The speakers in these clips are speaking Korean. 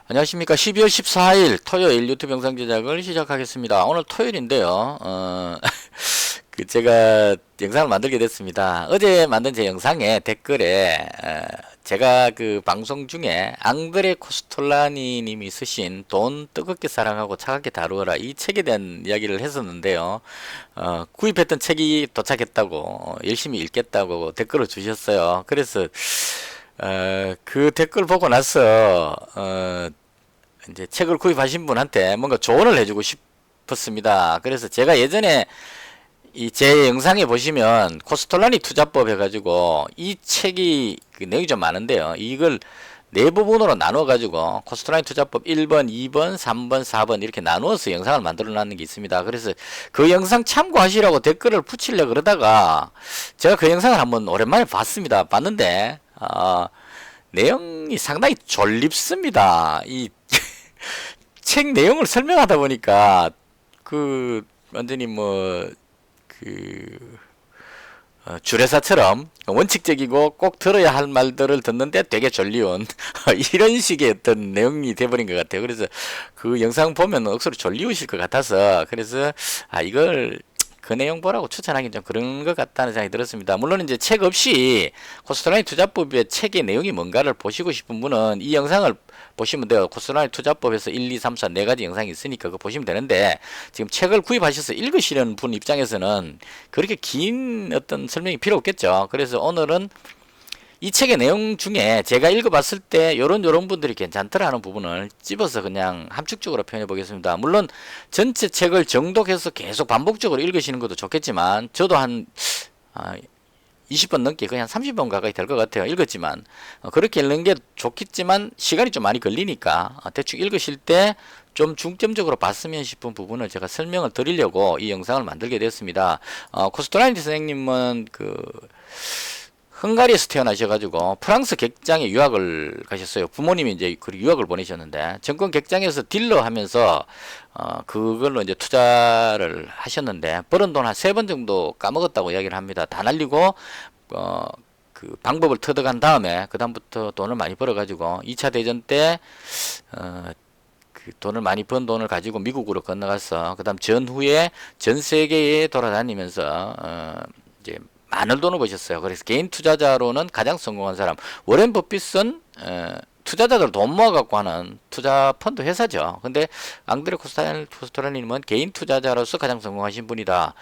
안녕하십니까. 12월 14일 토요일 유튜브 영상 제작을 시작하겠습니다. 오늘 토요일인데요. 제가 영상을 만들게 됐습니다. 어제 만든 제 영상에 댓글에 제가 그 방송 중에 앙드레 코스톨라니 님이 쓰신 돈 뜨겁게 사랑하고 차갑게 다루어라 이 책에 대한 이야기를 했었는데요. 구입했던 책이 도착했다고 열심히 읽겠다고 댓글을 주셨어요. 그래서 그 댓글 보고 나서 이제 책을 구입하신 분한테 뭔가 조언을 해주고 싶었습니다. 그래서 제가 예전에 이 제 영상에 보시면 코스톨라니 투자법 해가지고 이 책이 그 내용이 좀 많은데요. 이걸 네 부분으로 나눠 가지고 코스톨라니 투자법 1번, 2번, 3번, 4번 이렇게 나누어서 영상을 만들어 놨는 게 있습니다. 그래서 그 영상 참고하시라고 댓글을 붙이려고 그러다가 제가 그 영상을 한번 오랜만에 봤습니다. 봤는데 내용이 상당히 졸립습니다. 이 책 내용을 설명하다 보니까 그 완전히 주례사처럼 원칙적이고 꼭 들어야 할 말들을 듣는데 되게 졸리운 이런 식의 어떤 내용이 돼버린 것 같아요. 그래서 그 영상 보면 억수로 졸리우실 것 같아서 그래서 이걸 그 내용 보라고 추천하긴 좀 그런 것 같다는 생각이 들었습니다. 물론 이제 책 없이 코스톨라니 투자법의 책의 내용이 뭔가를 보시고 싶은 분은 이 영상을 보시면 돼요. 코스톨라니 투자법에서 1, 2, 3, 4 네 가지 영상이 있으니까 그거 보시면 되는데 지금 책을 구입하셔서 읽으시려는 분 입장에서는 그렇게 긴 어떤 설명이 필요 없겠죠. 그래서 오늘은 이 책의 내용 중에 제가 읽어봤을 때 요런 분들이 괜찮더라 하는 부분을 집어서 그냥 함축적으로 표현해 보겠습니다. 물론 전체 책을 정독해서 계속 반복적으로 읽으시는 것도 좋겠지만 저도 한 20번 넘게 거의 한 30번 가까이 될 것 같아요. 읽었지만 그렇게 읽는 게 좋겠지만 시간이 좀 많이 걸리니까 대충 읽으실 때 좀 중점적으로 봤으면 싶은 부분을 제가 설명을 드리려고 이 영상을 만들게 되었습니다. 코스톨라니 선생님은 헝가리에서 태어나셔가지고 프랑스 객장에 유학을 가셨어요. 부모님이 이제 그 유학을 보내셨는데 정권 객장에서 딜러 하면서 그걸로 이제 투자를 하셨는데 벌은 돈 한 3번 정도 까먹었다고 이야기를 합니다. 다 날리고 그 방법을 터득한 다음에 그 다음부터 돈을 많이 벌어가지고 2차 대전 때 그 돈을 많이 번 돈을 가지고 미국으로 건너가서 그 다음 전후에 전 세계에 돌아다니면서 이제 많은 돈을 버셨어요. 그래서 개인 투자자로는 가장 성공한 사람. 워렌 버핏은 투자자들 돈 모아갖고 하는 투자 펀드 회사죠. 근데 앙드레 코스톨라니님은 개인 투자자로서 가장 성공하신 분이다.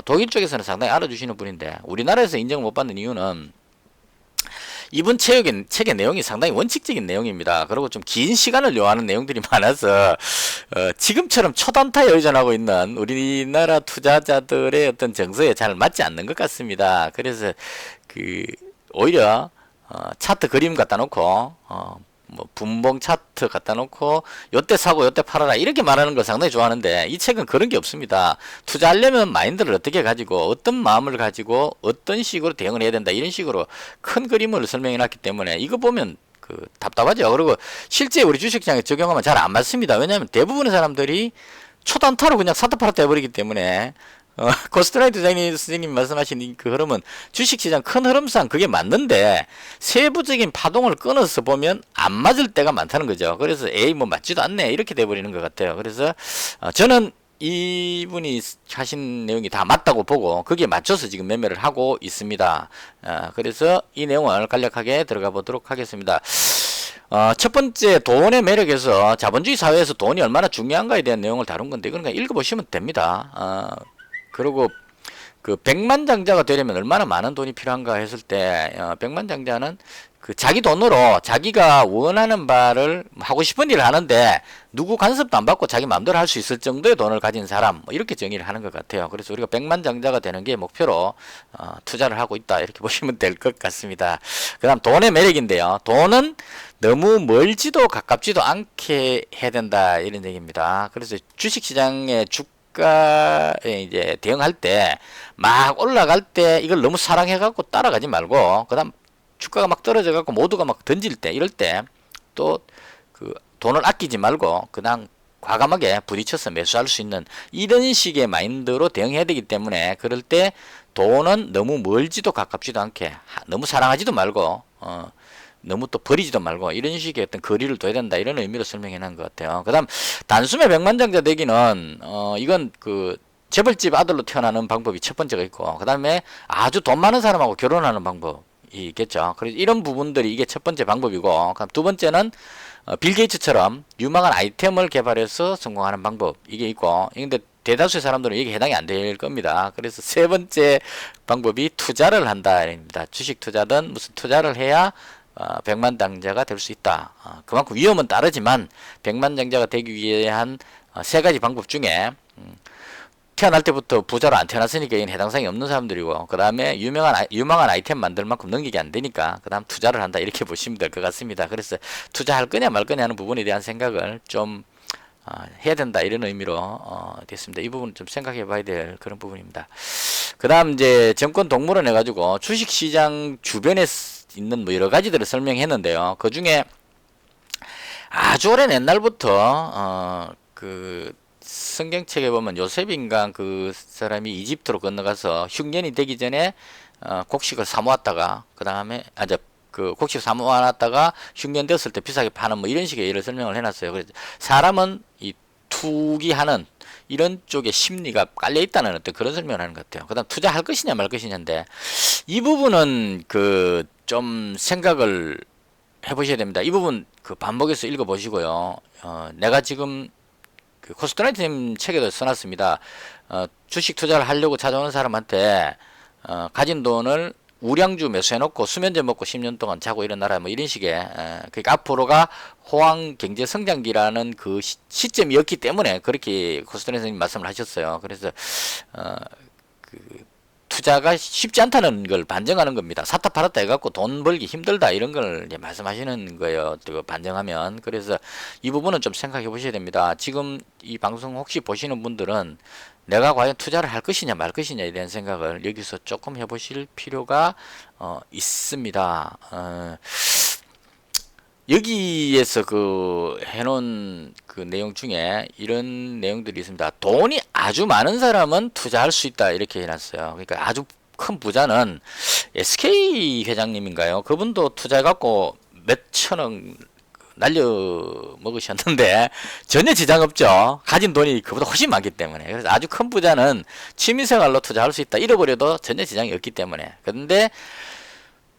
독일 쪽에서는 상당히 알아주시는 분인데 우리나라에서 인정을 못 받는 이유는 이분 책의 내용이 상당히 원칙적인 내용입니다. 그리고 좀 긴 시간을 요하는 내용들이 많아서 지금처럼 초단타에 의존하고 있는 우리나라 투자자들의 어떤 정서에 잘 맞지 않는 것 같습니다. 그래서 오히려 차트 그림 갖다 놓고 분봉 차트 갖다 놓고 요때 사고 요때 팔아라 이렇게 말하는 걸 상당히 좋아하는데 이 책은 그런 게 없습니다. 투자하려면 마인드를 어떻게 가지고 어떤 마음을 가지고 어떤 식으로 대응을 해야 된다 이런 식으로 큰 그림을 설명해 놨기 때문에 이거 보면 답답하죠. 그리고 실제 우리 주식시장에 적용하면 잘 안 맞습니다. 왜냐하면 대부분의 사람들이 초단타로 그냥 사다 팔았다 해버리기 때문에 코스톨라니 선생님 말씀하신 그 흐름은 주식시장 큰 흐름상 그게 맞는데 세부적인 파동을 끊어서 보면 안 맞을 때가 많다는 거죠. 그래서 에이 뭐 맞지도 않네 이렇게 돼버리는 것 같아요. 그래서 저는 이분이 하신 내용이 다 맞다고 보고 거기에 맞춰서 지금 매매를 하고 있습니다. 그래서 이 내용을 간략하게 들어가 보도록 하겠습니다. 첫 번째 돈의 매력에서 자본주의 사회에서 돈이 얼마나 중요한가에 대한 내용을 다룬 건데 그러니까 읽어보시면 됩니다. 그리고 그 백만장자가 되려면 얼마나 많은 돈이 필요한가 했을 때 백만장자는 그 자기 돈으로 자기가 원하는 바를 하고 싶은 일을 하는데 누구 간섭도 안 받고 자기 마음대로 할 수 있을 정도의 돈을 가진 사람 이렇게 정의를 하는 것 같아요. 그래서 우리가 백만장자가 되는 게 목표로 투자를 하고 있다 이렇게 보시면 될 것 같습니다. 그 다음 돈의 매력인데요. 돈은 너무 멀지도 가깝지도 않게 해야 된다 이런 얘기입니다. 그래서 주식시장의 주가에 이제 대응할 때 막 올라갈 때 이걸 너무 사랑해갖고 따라가지 말고 그다음 주가가 막 떨어져갖고 모두가 막 던질 때 이럴 때 또 그 돈을 아끼지 말고 그냥 과감하게 부딪혀서 매수할 수 있는 이런 식의 마인드로 대응해야 되기 때문에 그럴 때 돈은 너무 멀지도 가깝지도 않게 너무 사랑하지도 말고 너무 또 버리지도 말고 이런 식의 어떤 거리를 둬야 된다 이런 의미로 설명해 놓은 것 같아요. 그다음 단숨에 백만장자 되기는 이건 그 재벌집 아들로 태어나는 방법이 첫 번째가 있고 그다음에 아주 돈 많은 사람하고 결혼하는 방법이 있겠죠. 그래서 이런 부분들이 이게 첫 번째 방법이고 그다음 두 번째는 빌 게이츠처럼 유망한 아이템을 개발해서 성공하는 방법 이게 있고 근데 대다수의 사람들은 이게 해당이 안 될 겁니다. 그래서 세 번째 방법이 투자를 한다입니다. 주식 투자든 무슨 투자를 해야 백만장자가 될 수 있다. 그만큼 위험은 따르지만 백만장자가 되기 위한 세 가지 방법 중에 태어날 때부터 부자로 안 태어났으니까 이건 해당성이 없는 사람들이고 그 다음에 유망한 아이템 만들 만큼 능력이 안 되니까 그 다음 투자를 한다 이렇게 보시면 될 것 같습니다. 그래서 투자할 거냐 말 거냐 하는 부분에 대한 생각을 좀 해야 된다 이런 의미로 됐습니다. 이 부분 좀 생각해 봐야 될 그런 부분입니다. 그 다음 이제 정권 동물원 해가지고 주식시장 주변에 있는 뭐 여러 가지들을 설명했는데요. 그 중에 아주 오랜 옛날부터 그 성경책에 보면 요셉인가 그 사람이 이집트로 건너가서 흉년이 되기 전에 곡식을 사모았다가 그 다음에 그 곡식 사모았다가 흉년 되었을 때 비싸게 파는 뭐 이런 식의 예를 설명을 해놨어요. 그래서 사람은 이 투기하는 이런 쪽에 심리가 깔려 있다는 어떤 그런 설명을 하는 것 같아요. 그다음 투자할 것이냐 말 것이냐인데 이 부분은 그 좀 생각을 해보셔야 됩니다. 이 부분 그 반복해서 읽어보시고요. 내가 지금 그 코스트라이트님 책에도 써놨습니다. 주식 투자를 하려고 찾아오는 사람한테 가진 돈을 우량주 매수해놓고 수면제 먹고 10년 동안 자고 일어나라 뭐 이런 식의 그러니까 앞으로가 호황 경제 성장기라는 그 시점이었기 때문에 그렇게 코스트라이트님 말씀을 하셨어요. 그래서 그 투자가 쉽지 않다는 걸 반증하는 겁니다. 샀다 팔았다 해갖고 돈 벌기 힘들다 이런 걸 이제 말씀하시는 거예요. 반증하면. 그래서 이 부분은 좀 생각해 보셔야 됩니다. 지금 이 방송 혹시 보시는 분들은 내가 과연 투자를 할 것이냐 말 것이냐에 대한 생각을 여기서 조금 해보실 필요가 있습니다. 여기에서 그 해놓은 그 내용 중에 이런 내용들이 있습니다. 돈이 아주 많은 사람은 투자할 수 있다 이렇게 해놨어요. 그러니까 아주 큰 부자는 SK 회장님인가요? 그분도 투자해갖고 몇 천억 날려 먹으셨는데 전혀 지장 없죠. 가진 돈이 그보다 훨씬 많기 때문에. 그래서 아주 큰 부자는 취미생활로 투자할 수 있다. 잃어버려도 전혀 지장이 없기 때문에. 그런데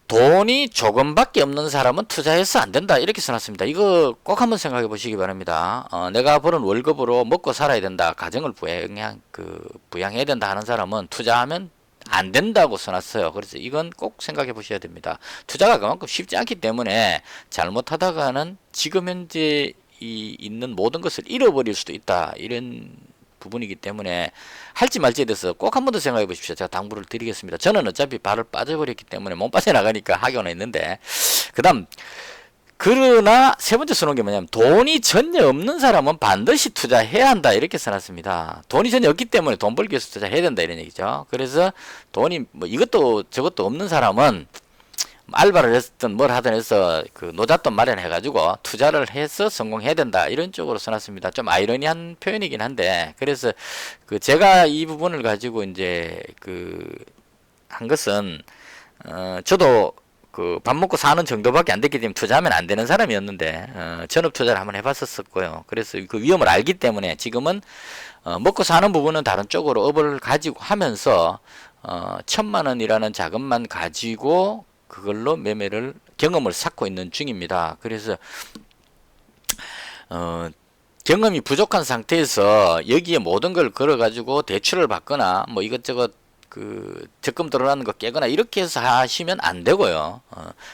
돈이 조금밖에 없는 사람은 투자해서 안 된다 이렇게 써놨습니다. 이거 꼭 한번 생각해 보시기 바랍니다. 내가 버는 월급으로 먹고 살아야 된다, 가정을 부양해야 된다 하는 사람은 투자하면 안 된다고 써놨어요. 그래서 이건 꼭 생각해 보셔야 됩니다. 투자가 그만큼 쉽지 않기 때문에 잘못하다가는 지금 현재 있는 모든 것을 잃어버릴 수도 있다 이런 부분이기 때문에 할지 말지에 대해서 꼭 한 번 더 생각해 보십시오. 제가 당부를 드리겠습니다. 저는 어차피 발을 빠져버렸기 때문에 못 빠져나가니까 하기는 있는데 그 다음 그러나 세 번째 써놓은 게 뭐냐면 돈이 전혀 없는 사람은 반드시 투자해야 한다 이렇게 써놨습니다. 돈이 전혀 없기 때문에 돈 벌기 위해서 투자해야 된다 이런 얘기죠. 그래서 돈이 뭐 이것도 저것도 없는 사람은 알바를 했든 뭘 하든 해서 그 노잣돈 마련해 가지고 투자를 해서 성공해야 된다 이런 쪽으로 써놨습니다. 좀 아이러니한 표현이긴 한데 그래서 그 제가 이 부분을 가지고 이제 그 한 것은 저도 그 밥 먹고 사는 정도밖에 안 됐기 때문에 투자하면 안 되는 사람이었는데 전업 투자를 한번 해봤었고요. 그래서 그 위험을 알기 때문에 지금은 먹고 사는 부분은 다른 쪽으로 업을 가지고 하면서 1,000만 원이라는 자금만 가지고 그걸로 매매를 경험을 쌓고 있는 중입니다. 그래서 경험이 부족한 상태에서 여기에 모든 걸 걸어 가지고 대출을 받거나 뭐 이것저것 그 적금 들어가는 거 깨거나 이렇게 해서 하시면 안 되고요.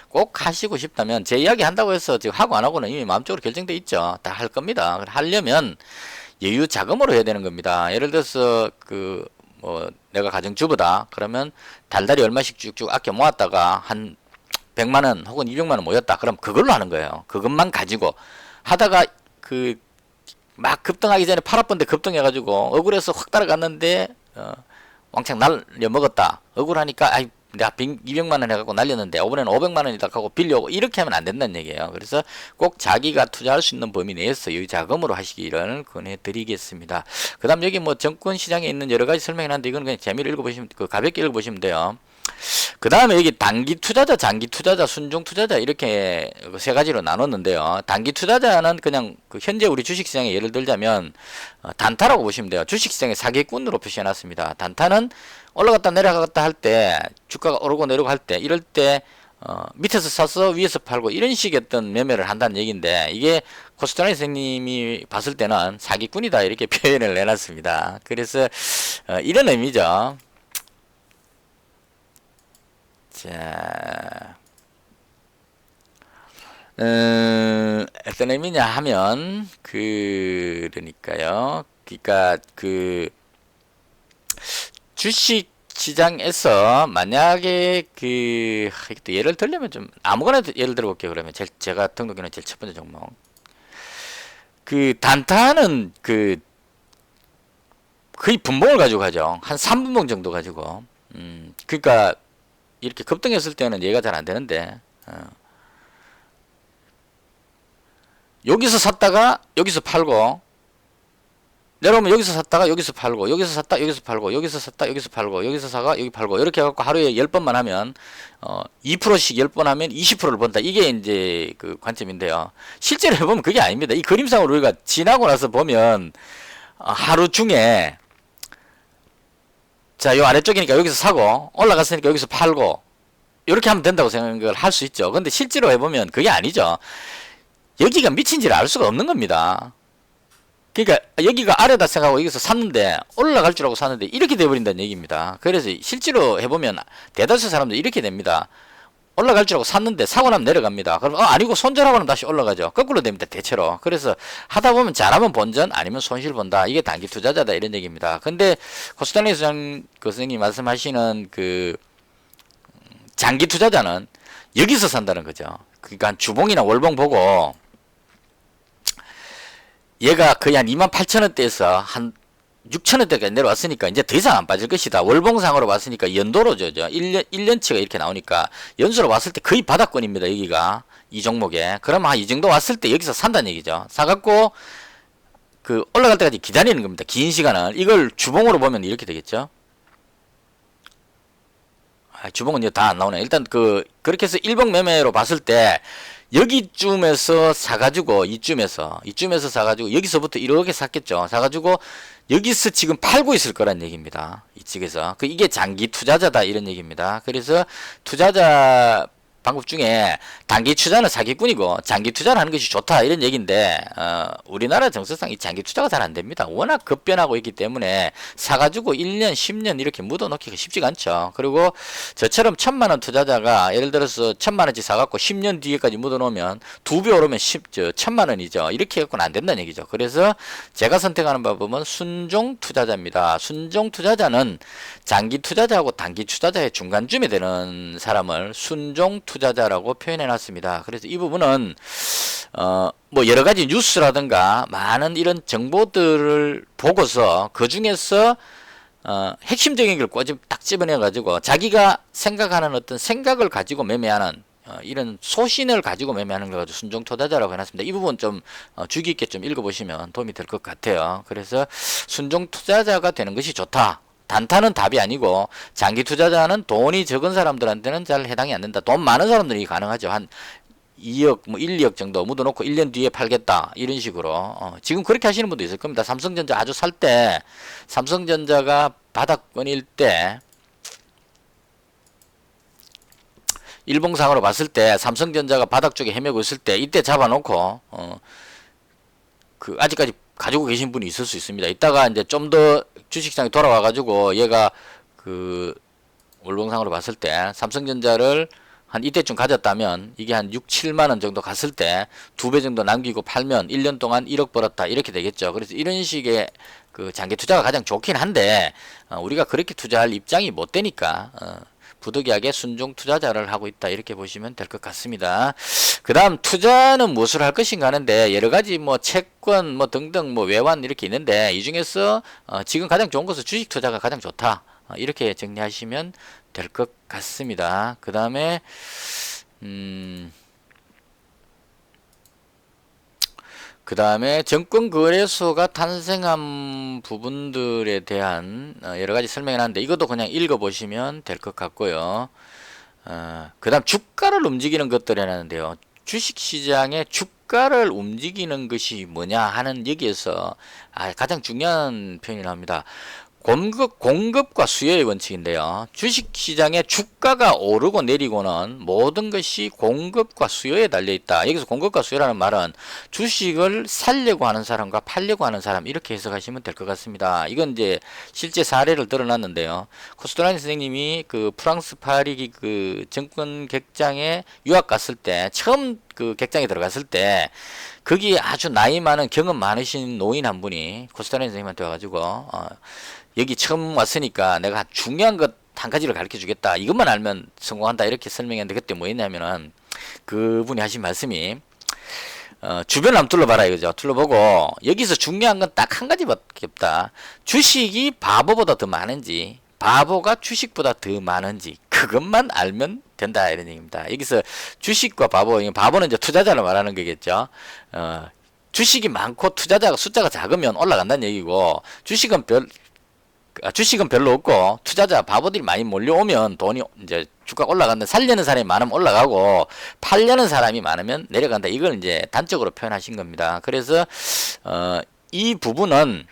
꼭 하시고 싶다면 제 이야기 한다고 해서 지금 하고 안 하고는 이미 마음적으로 결정돼 있죠. 다 할 겁니다. 하려면 여유 자금으로 해야 되는 겁니다. 예를 들어서 그 뭐 내가 가정주부다 그러면 달달이 얼마씩 쭉쭉 아껴 모았다가 한 100만원 혹은 200만원 모였다 그럼 그걸로 하는 거예요. 그것만 가지고 하다가 그 막 급등하기 전에 팔아본데 급등해가지고 억울해서 확 따라갔는데 왕창 날려 먹었다 억울하니까 아이 내가 200만원 해갖고 날렸는데 이번에는 500만원이다 하고 빌려오고 이렇게 하면 안 된다는 얘기예요. 그래서 꼭 자기가 투자할 수 있는 범위 내에서 이 자금으로 하시기를 권해드리겠습니다. 그 다음 여기 뭐 정권시장에 있는 여러가지 설명이 나는데 이건 그냥 재미로 읽어보시면 가볍게 읽어보시면 돼요. 그 다음에 여기 단기 투자자, 장기 투자자, 순종 투자자 이렇게 세 가지로 나눴는데요. 단기 투자자는 그냥 그 현재 우리 주식시장에 예를 들자면 단타라고 보시면 돼요. 주식시장의 사기꾼으로 표시해놨습니다. 단타는 올라갔다 내려갔다 할 때, 주가가 오르고 내리고 할 때, 이럴 때 밑에서 사서 위에서 팔고 이런 식의 어떤 매매를 한다는 얘기인데, 이게 코스타리 선생님이 봤을 때는 사기꾼이다 이렇게 표현을 내놨습니다. 그래서 이런 의미죠. 자, 어떤 의미냐 하면 그러니까 주식 시장에서 만약에 예를 들려면 좀 아무거나 예를 들어 볼게요. 그러면 제가 등록해놓은 제일 첫 번째 종목, 단타는 거의 분봉을 가지고 가죠. 한 3분봉 정도 가지고. 그러니까 이렇게 급등했을 때는 이해가 잘 안 되는데, 여기서 샀다가 여기서 팔고, 내려오면 여기서 샀다가 여기서 팔고, 여기서 샀다 여기서 팔고, 여기서 샀다 여기서 팔고, 여기서 사가 여기 팔고, 이렇게 해갖고 하루에 10번만 하면 2%씩 10번 하면 20%를 번다. 이게 이제 그 관점인데요. 실제로 해보면 그게 아닙니다. 이 그림상으로 우리가 지나고 나서 보면 하루 중에, 자, 요 아래쪽이니까 여기서 사고, 올라갔으니까 여기서 팔고, 이렇게 하면 된다고 생각을 할 수 있죠. 근데 실제로 해보면 그게 아니죠. 여기가 미친지를 알 수가 없는 겁니다. 그러니까 여기가 아래다 생각하고 여기서 샀는데, 올라갈 줄 알고 샀는데 이렇게 돼버린다는 얘기입니다. 그래서 실제로 해보면 대다수 사람들 이렇게 됩니다. 올라갈 줄 알고 샀는데 사고 나면 내려갑니다. 그럼 아니고 손절하고 나면 다시 올라가죠. 거꾸로 됩니다. 대체로. 그래서 하다 보면 잘하면 본전, 아니면 손실 본다. 이게 단기 투자자다 이런 얘기입니다. 근데 코스탄리 교수님이 말씀하시는 장기 투자자는 여기서 산다는 거죠. 그러니까 주봉이나 월봉 보고, 얘가 거의 한 28,000원대에서 한 6,000원대까지 내려왔으니까 이제 더 이상 안 빠질 것이다. 월봉상으로 봤으니까 연도로죠. 1년치가 이렇게 나오니까 연수로 왔을 때 거의 바닥권입니다. 여기가 이 종목에. 그러면 한 이 정도 왔을 때 여기서 산다는 얘기죠. 사갖고 올라갈 때까지 기다리는 겁니다. 긴 시간을. 이걸 주봉으로 보면 이렇게 되겠죠. 주봉은 이제 다 안 나오네. 일단 그렇게 해서 일봉 매매로 봤을 때 여기쯤에서 사가지고 이쯤에서 사가지고 여기서부터 이렇게 샀겠죠. 사가지고 여기서 지금 팔고 있을 거란 얘기입니다. 이쪽에서. 이게 장기 투자자다 이런 얘기입니다. 그래서 투자자 방법 중에 단기 투자는 사기꾼이고 장기 투자를 하는 것이 좋다 이런 얘기인데, 우리나라 정서상 이 장기 투자가 잘 안 됩니다. 워낙 급변하고 있기 때문에 사가지고 1년 10년 이렇게 묻어놓기가 쉽지가 않죠. 그리고 저처럼 1,000만원 투자자가 예를 들어서 1,000만원치 사갖고 10년 뒤에까지 묻어놓으면 2배 오르면 1,000만원이죠. 이렇게 해갖고는 안 된다는 얘기죠. 그래서 제가 선택하는 방법은 순종 투자자입니다. 순종 투자자는 장기 투자자하고 단기 투자자의 중간쯤에 되는 사람을 순종 투자자라고 표현해 놨습니다. 그래서 이 부분은 뭐 여러 가지 뉴스라든가 많은 이런 정보들을 보고서 그 중에서 핵심적인 걸 딱 집어내 가지고 자기가 생각하는 어떤 생각을 가지고 매매하는 이런 소신을 가지고 매매하는 걸 가지고 순종 투자자라고 해놨습니다. 이 부분 좀 주의 깊게 좀 읽어보시면 도움이 될 것 같아요. 그래서 순종 투자자가 되는 것이 좋다. 단타는 답이 아니고 장기 투자자는 돈이 적은 사람들한테는 잘 해당이 안 된다. 돈 많은 사람들이 가능하죠. 한 2억, 뭐 1, 2억 정도 묻어놓고 1년 뒤에 팔겠다. 이런 식으로. 지금 그렇게 하시는 분도 있을 겁니다. 삼성전자 아주 살 때, 삼성전자가 바닥권일 때, 일봉상으로 봤을 때, 삼성전자가 바닥 쪽에 헤매고 있을 때, 이때 잡아놓고, 아직까지 가지고 계신 분이 있을 수 있습니다. 이따가 이제 좀 더 주식시장에 돌아와가지고 얘가 월봉상으로 봤을 때 삼성전자를 한 이때쯤 가졌다면 이게 한 6, 7만원 정도 갔을 때 2배 정도 남기고 팔면 1년 동안 1억 벌었다 이렇게 되겠죠. 그래서 이런 식의 장기 투자가 가장 좋긴 한데 우리가 그렇게 투자할 입장이 못 되니까 부득이하게 순종 투자자를 하고 있다 이렇게 보시면 될 것 같습니다. 그 다음 투자는 무엇을 할 것인가 하는데 여러 가지 뭐 채권 뭐 등등 뭐 외환 이렇게 있는데 이 중에서 지금 가장 좋은 것은 주식 투자가 가장 좋다 이렇게 정리하시면 될 것 같습니다. 그 다음에 정권거래소가 탄생한 부분들에 대한 여러가지 설명을 하는데 이것도 그냥 읽어보시면 될 것 같고요. 그다음 주가를 움직이는 것들이 하는데요. 주식시장의 주가를 움직이는 것이 뭐냐 하는 여기에서 가장 중요한 표현이 나옵니다. 공급과 수요의 원칙인데요. 주식시장의 주가가 오르고 내리고는 모든 것이 공급과 수요에 달려있다. 여기서 공급과 수요라는 말은 주식을 살려고 하는 사람과 팔려고 하는 사람 이렇게 해석하시면 될 것 같습니다. 이건 이제 실제 사례를 드러났는데요. 코스토라니 선생님이 그 프랑스 파리 그 증권 객장에 유학 갔을 때 처음 그 객장에 들어갔을 때 거기 아주 나이 많은 경험 많으신 노인 한 분이 코스토라니 선생님한테 와가지고 여기 처음 왔으니까 내가 중요한 것 한 가지를 가르쳐 주겠다. 이것만 알면 성공한다. 이렇게 설명했는데 그때 뭐였냐면은 그분이 하신 말씀이 주변을 한번 둘러봐라 이거죠. 둘러보고 여기서 중요한 건 딱 한 가지밖에 없다. 주식이 바보보다 더 많은지 바보가 주식보다 더 많은지 그것만 알면 된다 이런 얘기입니다. 여기서 주식과 바보는 이제 투자자를 말하는 거겠죠. 주식이 많고 투자자가 숫자가 작으면 올라간다는 얘기고 주식은 별로 없고 투자자 바보들이 많이 몰려오면 돈이 이제 주가가 올라간다. 살려는 사람이 많으면 올라가고 팔려는 사람이 많으면 내려간다. 이걸 이제 단적으로 표현하신 겁니다. 그래서 이 부분은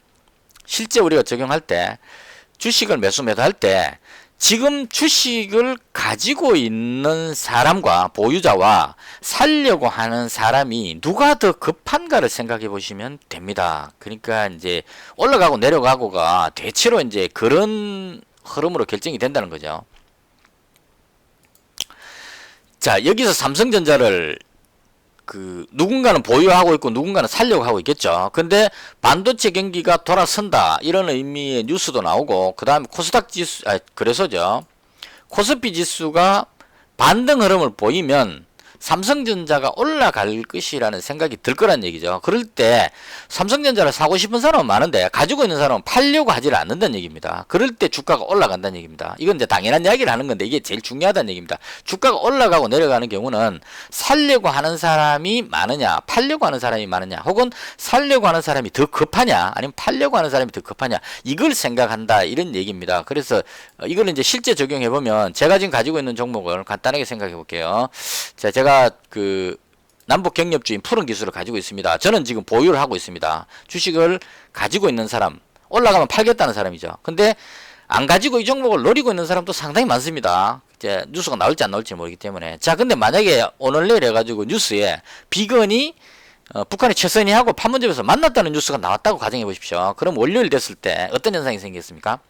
실제 우리가 적용할 때 주식을 매수할 때 지금 주식을 가지고 있는 사람과 보유자와 살려고 하는 사람이 누가 더 급한가를 생각해 보시면 됩니다. 그러니까 이제 올라가고 내려가고가 대체로 이제 그런 흐름으로 결정이 된다는 거죠. 자, 여기서 삼성전자를 누군가는 보유하고 있고 누군가는 살려고 하고 있겠죠. 근데 반도체 경기가 돌아선다 이런 의미의 뉴스도 나오고 그 다음에 코스닥 지수 그래서죠. 코스피 지수가 반등 흐름을 보이면 삼성전자가 올라갈 것이라는 생각이 들 거란 얘기죠. 그럴 때 삼성전자를 사고 싶은 사람은 많은데 가지고 있는 사람은 팔려고 하지를 않는다는 얘기입니다. 그럴 때 주가가 올라간다는 얘기입니다. 이건 이제 당연한 이야기를 하는 건데 이게 제일 중요하다는 얘기입니다. 주가가 올라가고 내려가는 경우는 살려고 하는 사람이 많으냐 팔려고 하는 사람이 많으냐 혹은 살려고 하는 사람이 더 급하냐 아니면 팔려고 하는 사람이 더 급하냐 이걸 생각한다 이런 얘기입니다. 그래서 이걸 이제 실제 적용해 보면 제가 지금 가지고 있는 종목을 간단하게 생각해 볼게요. 자, 제가 남북 경협주인 푸른 기술을 가지고 있습니다. 저는 지금 보유를 하고 있습니다. 주식을 가지고 있는 사람, 올라가면 팔겠다는 사람이죠. 근데 안 가지고 이 종목을 노리고 있는 사람도 상당히 많습니다. 이제 뉴스가 나올지 안 나올지 모르기 때문에. 자, 근데 만약에 오늘 내일 해가지고 뉴스에 비건이 북한이 최선희하고 판문점에서 만났다는 뉴스가 나왔다고 가정해 보십시오. 그럼 월요일 됐을 때 어떤 현상이 생기겠습니까?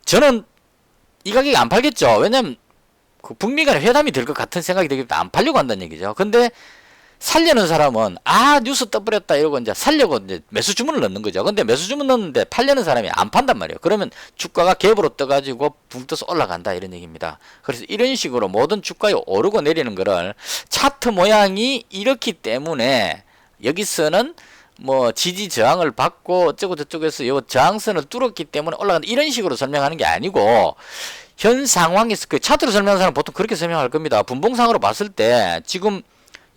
저는 이 가격이 안 팔겠죠. 왜냐면 북미 간의 회담이 될 것 같은 생각이 들기 때문에 안 팔려고 한다는 얘기죠. 근데 살려는 사람은 뉴스 떠버렸다 이러고 이제 살려고 이제 매수 주문을 넣는 거죠. 근데 매수 주문 넣는데 팔려는 사람이 안 판단 말이에요. 그러면 주가가 갭으로 떠가지고 붕 떠서 올라간다 이런 얘기입니다. 그래서 이런 식으로 모든 주가에 오르고 내리는 거를 차트 모양이 이렇기 때문에 여기서는 뭐 지지 저항을 받고 어쩌고 저쩌고해서 요 저항선을 뚫었기 때문에 올라간다 이런 식으로 설명하는 게 아니고 현 상황에서 그 차트로 설명하는 사람은 보통 그렇게 설명할 겁니다. 분봉상으로 봤을 때 지금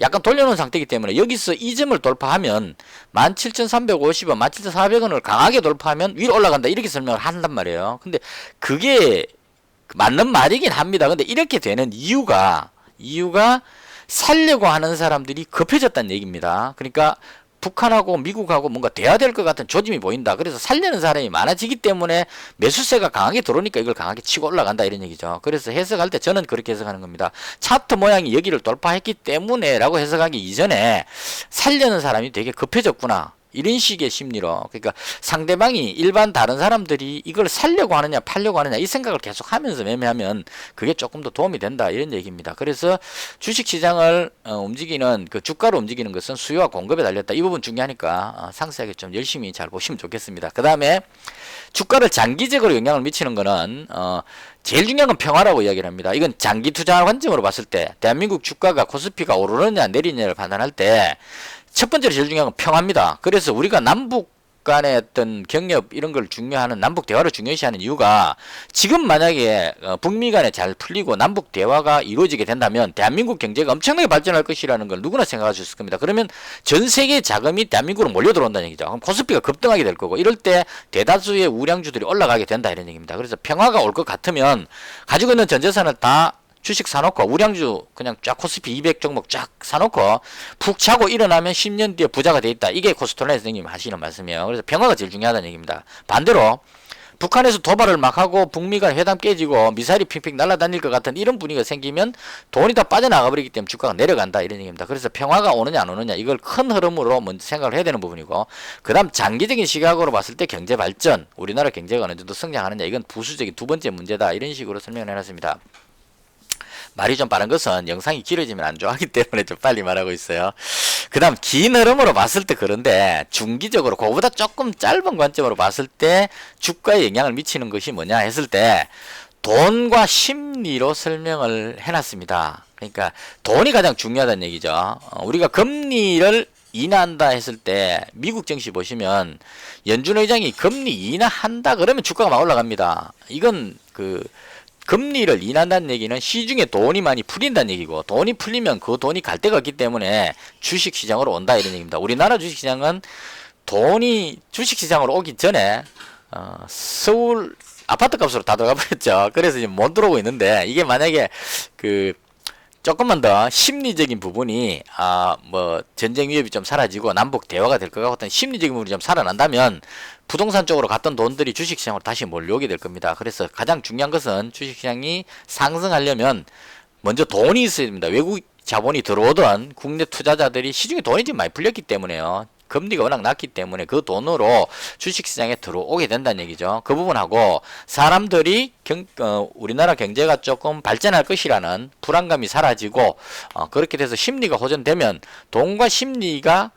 약간 돌려놓은 상태이기 때문에 여기서 이 점을 돌파하면 17,350원, 17,400원을 강하게 돌파하면 위로 올라간다 이렇게 설명을 한단 말이에요. 근데 그게 맞는 말이긴 합니다. 근데 이렇게 되는 이유가 살려고 하는 사람들이 급해졌다는 얘기입니다. 그러니까 북한하고 미국하고 뭔가 돼야 될 것 같은 조짐이 보인다. 그래서 살려는 사람이 많아지기 때문에 매수세가 강하게 들어오니까 이걸 강하게 치고 올라간다 이런 얘기죠. 그래서 해석할 때 저는 그렇게 해석하는 겁니다. 차트 모양이 여기를 돌파했기 때문에 라고 해석하기 이전에 살려는 사람이 되게 급해졌구나. 이런 식의 심리로 그러니까 상대방이 일반 다른 사람들이 이걸 살려고 하느냐 팔려고 하느냐 이 생각을 계속 하면서 매매하면 그게 조금 더 도움이 된다 이런 얘기입니다. 그래서 주식시장을 움직이는 그 주가로 움직이는 것은 수요와 공급에 달렸다. 이 부분 중요하니까 상세하게 좀 열심히 잘 보시면 좋겠습니다. 그 다음에 주가를 장기적으로 영향을 미치는 거는 제일 중요한 건 평화라고 이야기를 합니다. 이건 장기 투자 관점으로 봤을 때 대한민국 주가가 코스피가 오르느냐 내리느냐를 판단할 때 첫 번째로 제일 중요한 건 평화입니다. 그래서 우리가 남북 간의 어떤 경협 이런 걸 중요하는 남북 대화를 중요시하는 이유가 지금 만약에 북미 간에 잘 풀리고 남북 대화가 이루어지게 된다면 대한민국 경제가 엄청나게 발전할 것이라는 걸 누구나 생각할 수 있을 겁니다. 그러면 전 세계 자금이 대한민국으로 몰려 들어온다는 얘기죠. 그럼 코스피가 급등하게 될 거고 이럴 때 대다수의 우량주들이 올라가게 된다 이런 얘기입니다. 그래서 평화가 올 것 같으면 가지고 있는 전 재산을 다 주식 사놓고 우량주 그냥 쫙 코스피 200 종목 쫙 사놓고 푹 자고 일어나면 10년 뒤에 부자가 돼 있다. 이게 코스톨라니 선생님 하시는 말씀이에요. 그래서 평화가 제일 중요하다는 얘기입니다. 반대로 북한에서 도발을 막 하고 북미 간 회담 깨지고 미사일이 핑핑 날아다닐 것 같은 이런 분위기가 생기면 돈이 다 빠져나가 버리기 때문에 주가가 내려간다 이런 얘기입니다. 그래서 평화가 오느냐 안 오느냐 이걸 큰 흐름으로 먼저 생각을 해야 되는 부분이고, 그 다음 장기적인 시각으로 봤을 때 경제 발전, 우리나라 경제가 어느 정도 성장하느냐, 이건 부수적인 두 번째 문제다 이런 식으로 설명을 해놨습니다. 말이 좀 빠른 것은 영상이 길어지면 안 좋아하기 때문에 좀 빨리 말하고 있어요. 그 다음 긴 흐름으로 봤을 때 그런데 중기적으로 그거보다 조금 짧은 관점으로 봤을 때 주가에 영향을 미치는 것이 뭐냐 했을 때 돈과 심리로 설명을 해놨습니다. 그러니까 돈이 가장 중요하다는 얘기죠. 우리가 금리를 인하한다 했을 때 미국 증시 보시면 연준 의장이 금리 인하한다 그러면 주가가 막 올라갑니다. 이건 금리를 인한다는 얘기는 시중에 돈이 많이 풀린다는 얘기고, 돈이 풀리면 그 돈이 갈 데가 없기 때문에 주식시장으로 온다 이런 얘기입니다. 우리나라 주식시장은 돈이 주식시장으로 오기 전에 서울 아파트 값으로 다 들어가 버렸죠. 그래서 지금 못 들어오고 있는데, 이게 만약에 조금만 더 심리적인 부분이 뭐 전쟁 위협이 좀 사라지고 남북 대화가 될 것 같은 심리적인 부분이 좀 살아난다면 부동산 쪽으로 갔던 돈들이 주식시장으로 다시 몰려오게 될 겁니다. 그래서 가장 중요한 것은 주식시장이 상승하려면 먼저 돈이 있어야 됩니다. 외국 자본이 들어오던 국내 투자자들이 시중에 돈이 지금 많이 풀렸기 때문에요. 금리가 워낙 낮기 때문에 그 돈으로 주식시장에 들어오게 된다는 얘기죠. 그 부분하고 사람들이 우리나라 경제가 조금 발전할 것이라는 불안감이 사라지고 그렇게 돼서 심리가 호전되면 돈과 심리가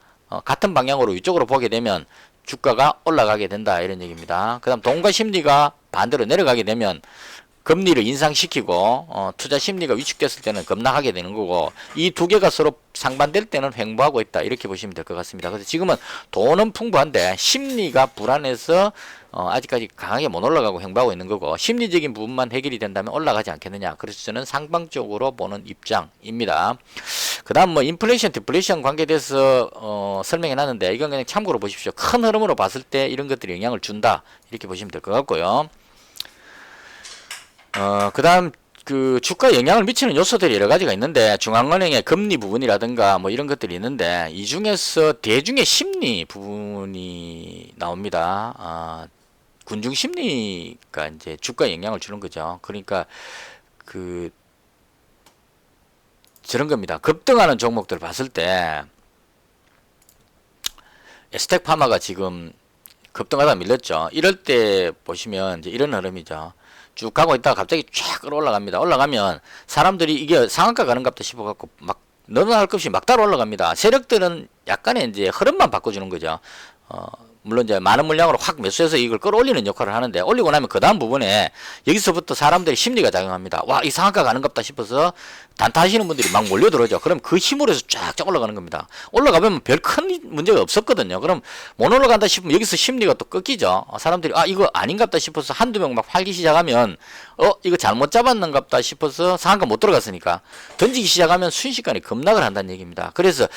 같은 방향으로 이쪽으로 보게 되면 주가가 올라가게 된다 이런 얘기입니다. 그 다음 돈과 심리가 반대로 내려가게 되면 금리를 인상시키고 투자 심리가 위축됐을 때는 급락하게 되는 거고, 이 두 개가 서로 상반될 때는 횡보하고 있다 이렇게 보시면 될 것 같습니다. 그래서 지금은 돈은 풍부한데 심리가 불안해서 아직까지 강하게 못 올라가고 횡보하고 있는 거고, 심리적인 부분만 해결이 된다면 올라가지 않겠느냐. 그래서 저는 상방적으로 보는 입장입니다. 그 다음 뭐 인플레이션 디플레이션 관계에 대해서 설명해 놨는데 이건 그냥 참고로 보십시오. 큰 흐름으로 봤을 때 이런 것들이 영향을 준다 이렇게 보시면 될 것 같고요. 그 다음 주가에 영향을 미치는 요소들이 여러 가지가 있는데, 중앙은행의 금리 부분이라든가 뭐 이런 것들이 있는데, 이 중에서 대중의 심리 부분이 나옵니다. 군중 심리가 이제 주가에 영향을 주는 거죠. 그러니까 저런 겁니다. 급등하는 종목들 봤을 때 에스텍파마가 지금 급등하다 밀렸죠. 이럴 때 보시면 이제 이런 흐름이죠. 쭉 가고 있다가 갑자기 쫙 올라갑니다. 올라가면 사람들이 이게 상한가 가는 값다 싶어갖고 막 너나 할 것 없이 막 따라 올라갑니다. 세력들은 약간의 이제 흐름만 바꿔주는 거죠. 물론 이제 많은 물량으로 확 매수해서 이걸 끌어올리는 역할을 하는데, 올리고 나면 그 다음 부분에 여기서부터 사람들이 심리가 작용합니다. 와, 이 상한가 가는 갑다 싶어서 단타하시는 분들이 막 몰려들어오죠. 그럼 그 힘으로 해서 쫙쫙 올라가는 겁니다. 올라가면 별 큰 문제가 없었거든요. 그럼 못 올라간다 싶으면 여기서 심리가 또 꺾이죠. 사람들이 이거 아닌갑다 싶어서 한두 명 막 팔기 시작하면 이거 잘못 잡았는갑다 싶어서 상한가 못 들어갔으니까 던지기 시작하면 순식간에 급락을 한다는 얘기입니다. 그래서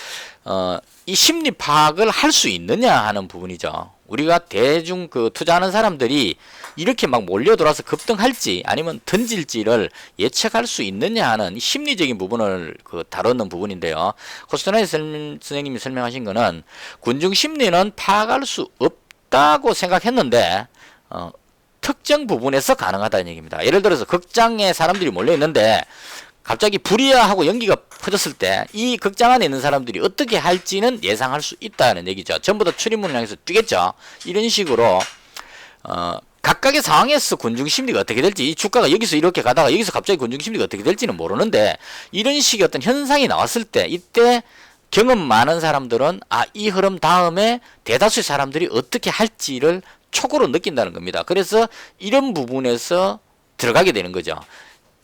이 심리 파악을 할 수 있느냐 하는 부분이죠. 우리가 대중 투자하는 사람들이 이렇게 막 몰려들어서 급등할지 아니면 던질지를 예측할 수 있느냐 하는 이 심리적인 부분을 다루는 부분인데요. 코스토나이 선생님이 설명하신 거는 군중 심리는 파악할 수 없다고 생각했는데 특정 부분에서 가능하다는 얘기입니다. 예를 들어서 극장에 사람들이 몰려 있는데 갑자기 불이야하고 연기가 퍼졌을 때 이 극장 안에 있는 사람들이 어떻게 할지는 예상할 수 있다는 얘기죠. 전부 다 출입문을 향해서 뛰겠죠. 이런 식으로 각각의 상황에서 군중심리가 어떻게 될지, 이 주가가 여기서 이렇게 가다가 여기서 갑자기 군중심리가 어떻게 될지는 모르는데, 이런 식의 어떤 현상이 나왔을 때 이때 경험 많은 사람들은 이 흐름 다음에 대다수의 사람들이 어떻게 할지를 촉으로 느낀다는 겁니다. 그래서 이런 부분에서 들어가게 되는 거죠.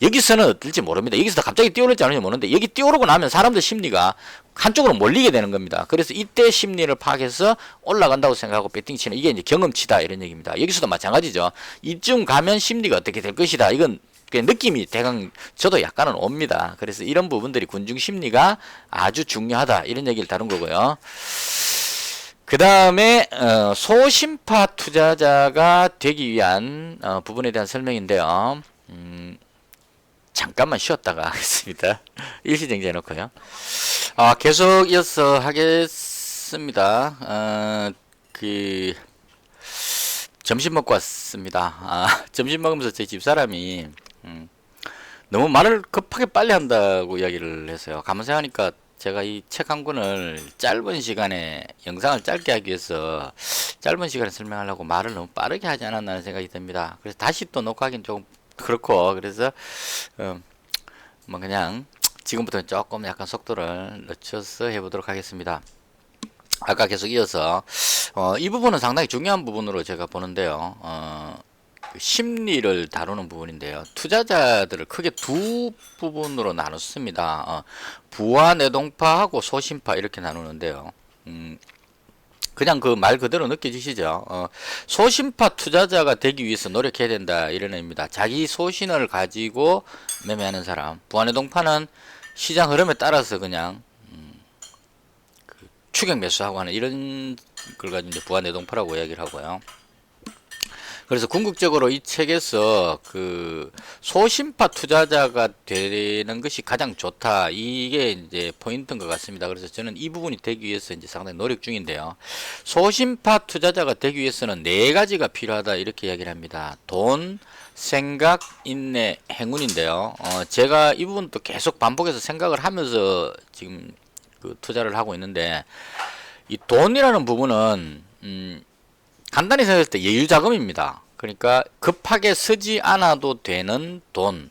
여기서는 어떨지 모릅니다. 여기서 갑자기 뛰어올지 않을지 모르는데 여기 뛰어오르고 나면 사람들 심리가 한쪽으로 몰리게 되는 겁니다. 그래서 이때 심리를 파악해서 올라간다고 생각하고 배팅 치는, 이게 이제 경험치다 이런 얘기입니다. 여기서도 마찬가지죠. 이쯤 가면 심리가 어떻게 될 것이다. 이건 느낌이 대강 저도 약간은 옵니다. 그래서 이런 부분들이 군중 심리가 아주 중요하다 이런 얘기를 다룬 거고요. 그 다음에 소심파 투자자가 되기 위한 부분에 대한 설명인데요. 잠깐만 쉬었다가 하겠습니다. 일시정지해 놓고요. 계속 이어서 하겠습니다. 점심 먹고 왔습니다. 점심 먹으면서 제 집사람이 너무 말을 급하게 빨리 한다고 이야기를 했어요. 가만 생각하니까 제가 이 책 한 권을 짧은 시간에 영상을 짧게 하기 위해서 짧은 시간에 설명하려고 말을 너무 빠르게 하지 않았나 생각이 듭니다. 그래서 다시 또 녹화하기는 조금 그렇고, 그래서 뭐 그냥 지금부터는 조금 약간 속도를 늦춰서 해보도록 하겠습니다. 아까 계속 이어서 이 부분은 상당히 중요한 부분으로 제가 보는데요. 그 심리를 다루는 부분인데요. 투자자들을 크게 두 부분으로 나눴습니다. 부와 내동파하고 소심파 이렇게 나누는데요. 그냥 그 말 그대로 느껴지시죠? 소심파 투자자가 되기 위해서 노력해야 된다 이런 의미입니다. 자기 소신을 가지고 매매하는 사람. 부와 내동파는 시장 흐름에 따라서 그냥 추격 매수하고 하는 이런 걸 가지고 이제 부와 내동파라고 이야기를 하고요. 그래서 궁극적으로 이 책에서 그 소심파 투자자가 되는 것이 가장 좋다. 이게 이제 포인트인 것 같습니다. 그래서 저는 이 부분이 되기 위해서 이제 상당히 노력 중인데요. 소심파 투자자가 되기 위해서는 네 가지가 필요하다. 이렇게 이야기를 합니다. 돈, 생각, 인내, 행운인데요. 제가 이 부분도 계속 반복해서 생각을 하면서 지금 그 투자를 하고 있는데, 이 돈이라는 부분은 간단히 생각했을 때 여유자금입니다. 그러니까 급하게 쓰지 않아도 되는 돈.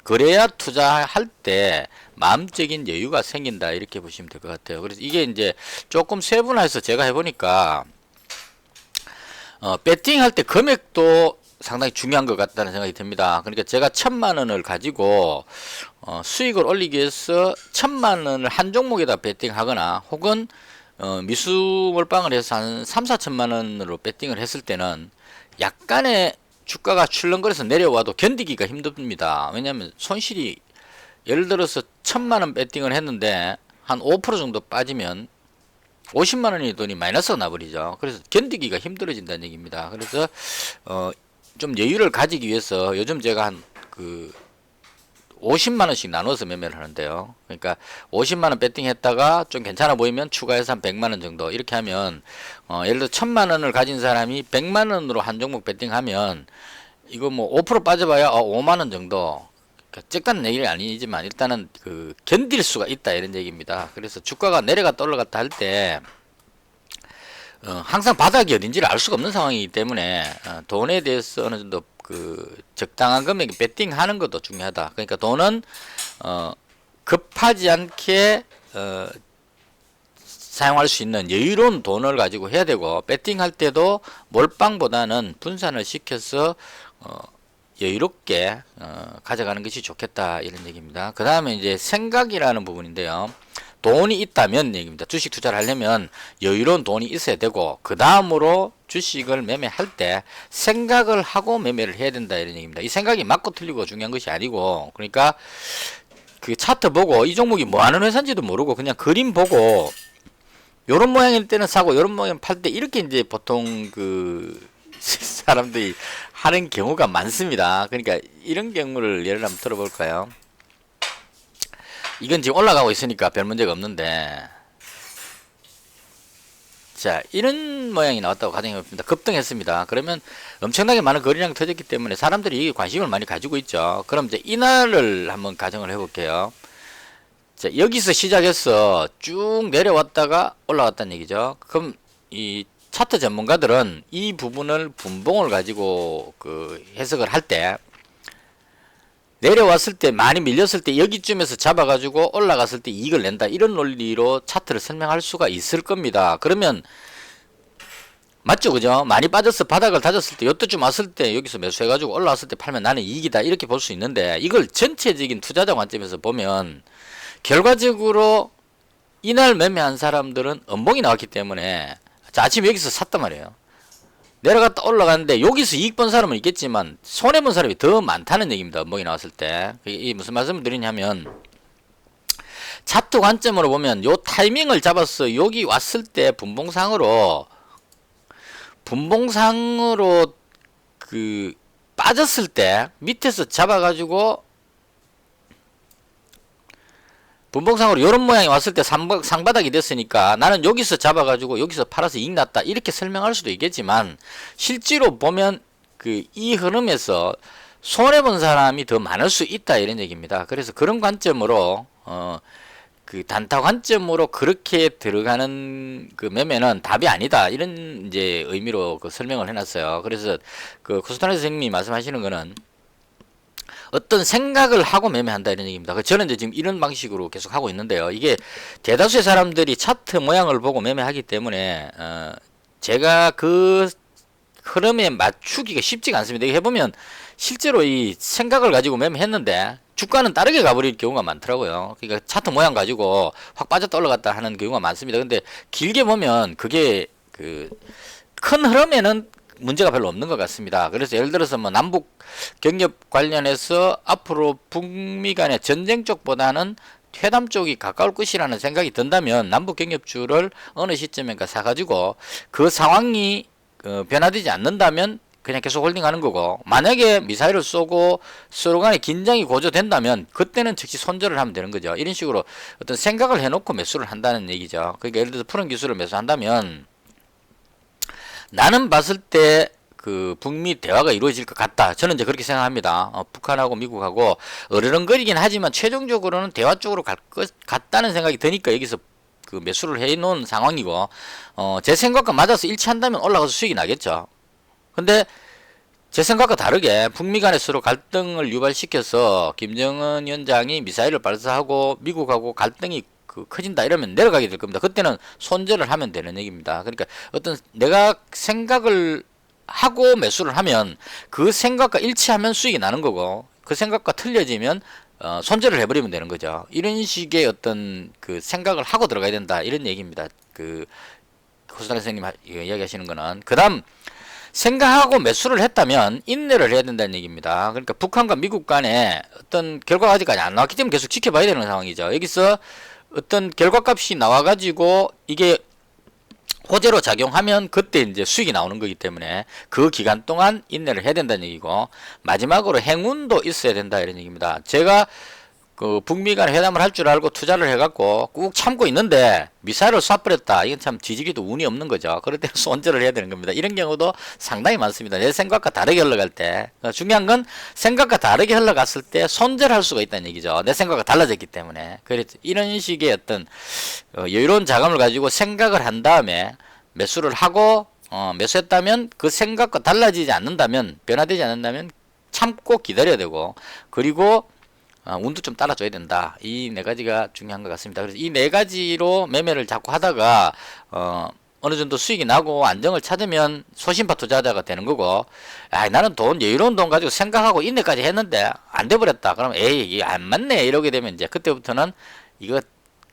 그래야 투자할 때 마음적인 여유가 생긴다. 이렇게 보시면 될 것 같아요. 그래서 이게 이제 조금 세분화해서 제가 해보니까 배팅할 때 금액도 상당히 중요한 것 같다는 생각이 듭니다. 그러니까 제가 1,000만 원을 가지고 수익을 올리기 위해서 1,000만 원을 한 종목에다 배팅하거나 혹은 미수 몰빵을 해서 한 3, 4천만 원으로 배팅을 했을 때는 약간의 주가가 출렁거려서 내려와도 견디기가 힘듭니다. 왜냐하면 손실이 예를 들어서 1,000만 원 배팅을 했는데 한 5% 정도 빠지면 50만 원의 돈이 마이너스가 나버리죠. 그래서 견디기가 힘들어진다는 얘기입니다. 그래서 좀 여유를 가지기 위해서 요즘 제가 한 50만 원씩 나눠서 매매를 하는데요. 그러니까 50만 원 배팅했다가 좀 괜찮아 보이면 추가해서 한 100만 원 정도 이렇게 하면 예를 들어 1,000만 원을 가진 사람이 100만 원으로 한 종목 배팅하면 이거 뭐 5% 빠져봐야 5만 원 정도. 그러니까 적다는 얘기는 아니지만 일단은 그 견딜 수가 있다 이런 얘기입니다. 그래서 주가가 내려갔다 올라갔다 할 때 항상 바닥이 어딘지를 알 수가 없는 상황이기 때문에 돈에 대해서 어느 정도 그 적당한 금액 배팅하는 것도 중요하다. 그러니까 돈은 급하지 않게 사용할 수 있는 여유로운 돈을 가지고 해야 되고, 배팅할 때도 몰빵보다는 분산을 시켜서 여유롭게 가져가는 것이 좋겠다 이런 얘기입니다. 그 다음에 이제 생각이라는 부분인데요. 돈이 있다면 얘기입니다. 주식 투자를 하려면 여유로운 돈이 있어야 되고, 그 다음으로 주식을 매매할 때 생각을 하고 매매를 해야 된다 이런 얘기입니다. 이 생각이 맞고 틀리고 중요한 것이 아니고, 그러니까 그 차트 보고 이 종목이 뭐 하는 회사인지도 모르고 그냥 그림 보고 요런 모양일 때는 사고 요런 모양 팔 때 이렇게 이제 보통 그 사람들이 하는 경우가 많습니다. 그러니까 이런 경우를 예를 한번 들어볼까요? 이건 지금 올라가고 있으니까 별 문제가 없는데, 자 이런 모양이 나왔다고 가정해봅니다. 급등했습니다. 그러면 엄청나게 많은 거래량이 터졌기 때문에 사람들이 이게 관심을 많이 가지고 있죠. 그럼 이제 이날을 한번 가정을 해볼게요. 자 여기서 시작해서 쭉 내려왔다가 올라왔다는 얘기죠. 그럼 이 차트 전문가들은 이 부분을 분봉을 가지고 그 해석을 할 때, 내려왔을 때 많이 밀렸을 때 여기쯤에서 잡아가지고 올라갔을 때 이익을 낸다 이런 논리로 차트를 설명할 수가 있을 겁니다. 그러면 맞죠, 그죠? 많이 빠져서 바닥을 다졌을 때 요때쯤 왔을 때 여기서 매수해가지고 올라왔을 때 팔면 나는 이익이다 이렇게 볼 수 있는데, 이걸 전체적인 투자자 관점에서 보면 결과적으로 이날 매매한 사람들은 음봉이 나왔기 때문에, 자 아침에 여기서 샀단 말이에요. 내려갔다 올라갔는데 여기서 이익 본 사람은 있겠지만 손해본 사람이 더 많다는 얘기입니다. 음봉이 나왔을 때. 이 무슨 말씀을 드리냐면, 차트 관점으로 보면 요 타이밍을 잡아서 여기 왔을 때 분봉상으로 그 빠졌을 때 밑에서 잡아가지고 분봉상으로 이런 모양이 왔을 때 상바닥이 됐으니까 나는 여기서 잡아가지고 여기서 팔아서 이익 났다 이렇게 설명할 수도 있겠지만 실제로 보면 그 이 흐름에서 손해본 사람이 더 많을 수 있다 이런 얘기입니다. 그래서 그런 관점으로 그 단타 관점으로 그렇게 들어가는 그 매매는 답이 아니다 이런 이제 의미로 그 설명을 해놨어요. 그래서 그 코스타나 선생님이 말씀하시는 거는 어떤 생각을 하고 매매한다 이런 얘기입니다. 저는 이제 지금 이런 방식으로 계속 하고 있는데요. 이게 대다수의 사람들이 차트 모양을 보고 매매하기 때문에 제가 그 흐름에 맞추기가 쉽지가 않습니다. 이게 해보면 실제로 이 생각을 가지고 매매했는데 주가는 다르게 가버릴 경우가 많더라고요. 그러니까 차트 모양 가지고 확 빠졌다 올라갔다 하는 경우가 많습니다. 근데 길게 보면 그게 그 큰 흐름에는 문제가 별로 없는 것 같습니다. 그래서 예를 들어서 뭐 남북 경협 관련해서 앞으로 북미 간의 전쟁 쪽보다는 회담 쪽이 가까울 것이라는 생각이 든다면 남북 경협주를 어느 시점인가 사가지고 그 상황이 변화되지 않는다면 그냥 계속 홀딩하는 거고, 만약에 미사일을 쏘고 서로 간에 긴장이 고조된다면 그때는 즉시 손절을 하면 되는 거죠. 이런 식으로 어떤 생각을 해놓고 매수를 한다는 얘기죠. 그러니까 예를 들어서 푸른 기술을 매수한다면 나는 봤을 때 그 북미 대화가 이루어질 것 같다. 저는 이제 그렇게 생각합니다. 북한하고 미국하고 어르렁거리긴 하지만 최종적으로는 대화 쪽으로 갈 것 같다는 생각이 드니까 여기서 그 매수를 해 놓은 상황이고, 제 생각과 맞아서 일치한다면 올라가서 수익이 나겠죠. 근데 제 생각과 다르게 북미 간에 서로 갈등을 유발시켜서 김정은 위원장이 미사일을 발사하고 미국하고 갈등이 커진다 이러면 내려가게 될 겁니다. 그때는 손절을 하면 되는 얘기입니다. 그러니까 어떤 내가 생각을 하고 매수를 하면 그 생각과 일치하면 수익이 나는 거고, 그 생각과 틀려지면 손절을 해버리면 되는 거죠. 이런 식의 어떤 그 생각을 하고 들어가야 된다 이런 얘기입니다. 그 호수당 선생님 이야기하시는 거는. 그 다음 생각하고 매수를 했다면 인내를 해야 된다는 얘기입니다. 그러니까 북한과 미국 간에 어떤 결과가 아직까지 안 나왔기 때문에 계속 지켜봐야 되는 상황이죠. 여기서 어떤 결과값이 나와가지고 이게 호재로 작용하면 그때 이제 수익이 나오는 거기 때문에 그 기간 동안 인내를 해야 된다는 얘기고, 마지막으로 행운도 있어야 된다 이런 얘기입니다. 제가 그 북미 간 회담을 할 줄 알고 투자를 해갖고 꾹 참고 있는데 미사일을 쏴버렸다. 이건 참 뒤지기도 운이 없는 거죠. 그럴 때는 손절을 해야 되는 겁니다. 이런 경우도 상당히 많습니다. 내 생각과 다르게 흘러갈 때. 중요한 건 생각과 다르게 흘러갔을 때 손절할 수가 있다는 얘기죠. 내 생각과 달라졌기 때문에. 그래서 이런 식의 어떤 여유로운 자금을 가지고 생각을 한 다음에 매수를 하고 매수했다면 그 생각과 달라지지 않는다면, 변화되지 않는다면 참고 기다려야 되고, 그리고 운도 좀 따라줘야 된다. 이 네 가지가 중요한 것 같습니다. 그래서 이 네 가지로 매매를 자꾸 하다가 어느 정도 수익이 나고 안정을 찾으면 소신파 투자자가 되는 거고, 나는 여유로운 돈 가지고 생각하고 인내까지 했는데 안 돼버렸다. 그러면 이게 안 맞네 이러게 되면 이제 그때부터는 이거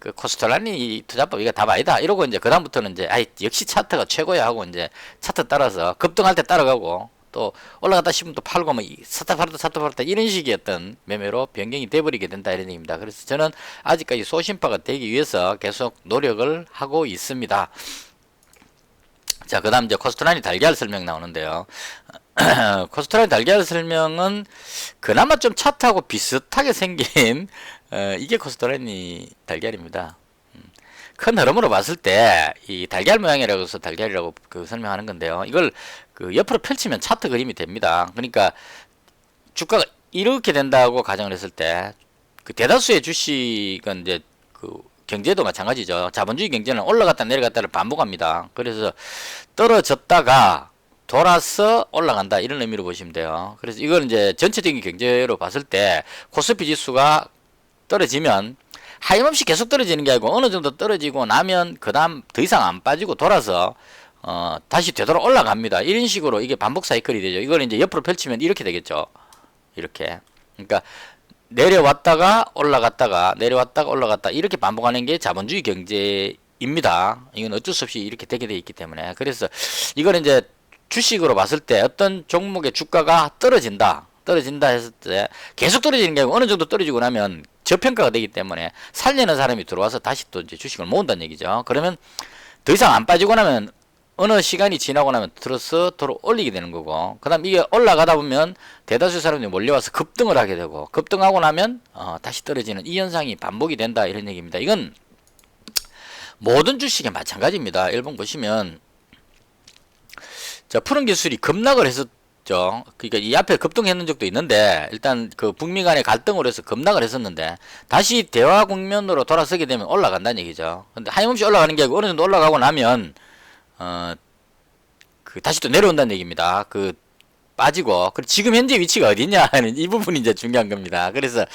그 코스톨라니 투자법 이거 답 아니다 이러고 이제 그다음부터는 이제 역시 차트가 최고야 하고 이제 차트 따라서 급등할 때 따라가고, 또 올라갔다 싶으면 또 팔고 뭐 샀다 팔았다 이런 식의 어떤 매매로 변경이 돼버리게 된다 이런 얘기입니다. 그래서 저는 아직까지 소신파가 되기 위해서 계속 노력을 하고 있습니다. 자, 그 다음 이제 코스트라인 달걀 설명 나오는데요. 코스트라인 달걀 설명은 그나마 좀 차트하고 비슷하게 생긴 이게 코스트라인 달걀입니다. 큰 흐름으로 봤을 때 이 달걀 모양이라고 해서 달걀이라고 설명하는 건데요. 이걸 그 옆으로 펼치면 차트 그림이 됩니다. 그러니까 주가가 이렇게 된다고 가정을 했을 때 그 대다수의 주식은 이제 그 경제도 마찬가지죠. 자본주의 경제는 올라갔다 내려갔다를 반복합니다. 그래서 떨어졌다가 돌아서 올라간다 이런 의미로 보시면 돼요. 그래서 이걸 이제 전체적인 경제로 봤을 때 코스피 지수가 떨어지면 하염없이 계속 떨어지는 게 아니고 어느 정도 떨어지고 나면 그 다음 더 이상 안 빠지고 돌아서 다시 되돌아 올라갑니다. 이런 식으로 이게 반복 사이클이 되죠. 이걸 이제 옆으로 펼치면 이렇게 되겠죠. 이렇게. 그러니까 내려왔다가 올라갔다가 내려왔다가 올라갔다 이렇게 반복하는 게 자본주의 경제입니다. 이건 어쩔 수 없이 이렇게 되게 돼 있기 때문에. 그래서 이걸 이제 주식으로 봤을 때 어떤 종목의 주가가 떨어진다 했을 때 계속 떨어지는 게 아니고 어느 정도 떨어지고 나면 저평가가 되기 때문에 살려는 사람이 들어와서 다시 또 이제 주식을 모은다는 얘기죠. 그러면 더 이상 안 빠지고 나면 어느 시간이 지나고 나면 들어서 도로 올리게 되는 거고, 그 다음 이게 올라가다 보면 대다수 사람들이 몰려와서 급등을 하게 되고, 급등하고 나면 다시 떨어지는 이 현상이 반복이 된다, 이런 얘기입니다. 이건 모든 주식에 마찬가지입니다. 1번 보시면 자, 푸른 기술이 급락을 했었죠. 그러니까 이 앞에 급등했는 적도 있는데, 일단 그 북미 간의 갈등으로 해서 급락을 했었는데, 다시 대화 국면으로 돌아서게 되면 올라간다는 얘기죠. 근데 하염없이 올라가는 게 아니고 어느 정도 올라가고 나면 다시 또 내려온다는 얘기입니다. 빠지고, 지금 현재 위치가 어디냐 하는 이 부분이 이제 중요한 겁니다. 그래서,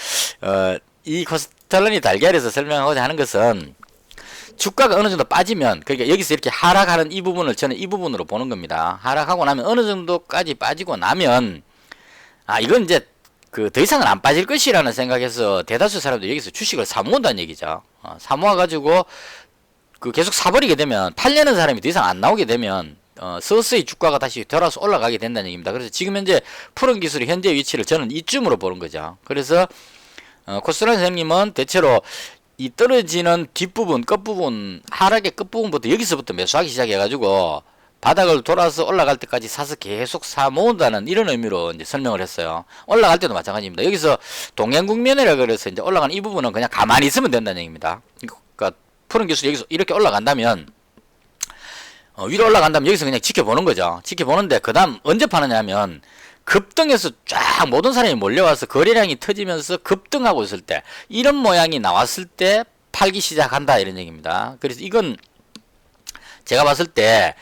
이 코스탈론이 달걀에서 설명하고자 하는 것은, 주가가 어느 정도 빠지면, 그러니까 여기서 이렇게 하락하는 이 부분을 저는 이 부분으로 보는 겁니다. 하락하고 나면 어느 정도까지 빠지고 나면, 이건 이제, 더 이상은 안 빠질 것이라는 생각에서 대다수 사람들이 여기서 주식을 사모은다는 얘기죠. 사모아가지고, 계속 사버리게 되면, 팔려는 사람이 더 이상 안 나오게 되면, 서서히 주가가 다시 돌아서 올라가게 된다는 얘기입니다. 그래서 지금 현재 푸른 기술의 현재 위치를 저는 이쯤으로 보는 거죠. 그래서 코스트란 선생님은 대체로 이 떨어지는 뒷부분, 끝부분, 하락의 끝부분부터 여기서부터 매수하기 시작해가지고 바닥을 돌아서 올라갈 때까지 사서 계속 사 모은다는 이런 의미로 이제 설명을 했어요. 올라갈 때도 마찬가지입니다. 여기서 동행국면이라 그래서 이제 올라가는 이 부분은 그냥 가만히 있으면 된다는 얘기입니다. 그러니까 푸른 기술이 여기서 이렇게 올라간다면 위로 올라간다면 여기서 그냥 지켜보는 거죠. 지켜보는데 그 다음 언제 파느냐 하면 급등해서 쫙 모든 사람이 몰려와서 거래량이 터지면서 급등하고 있을 때, 이런 모양이 나왔을 때 팔기 시작한다, 이런 얘기입니다. 그래서 이건 제가 봤을 때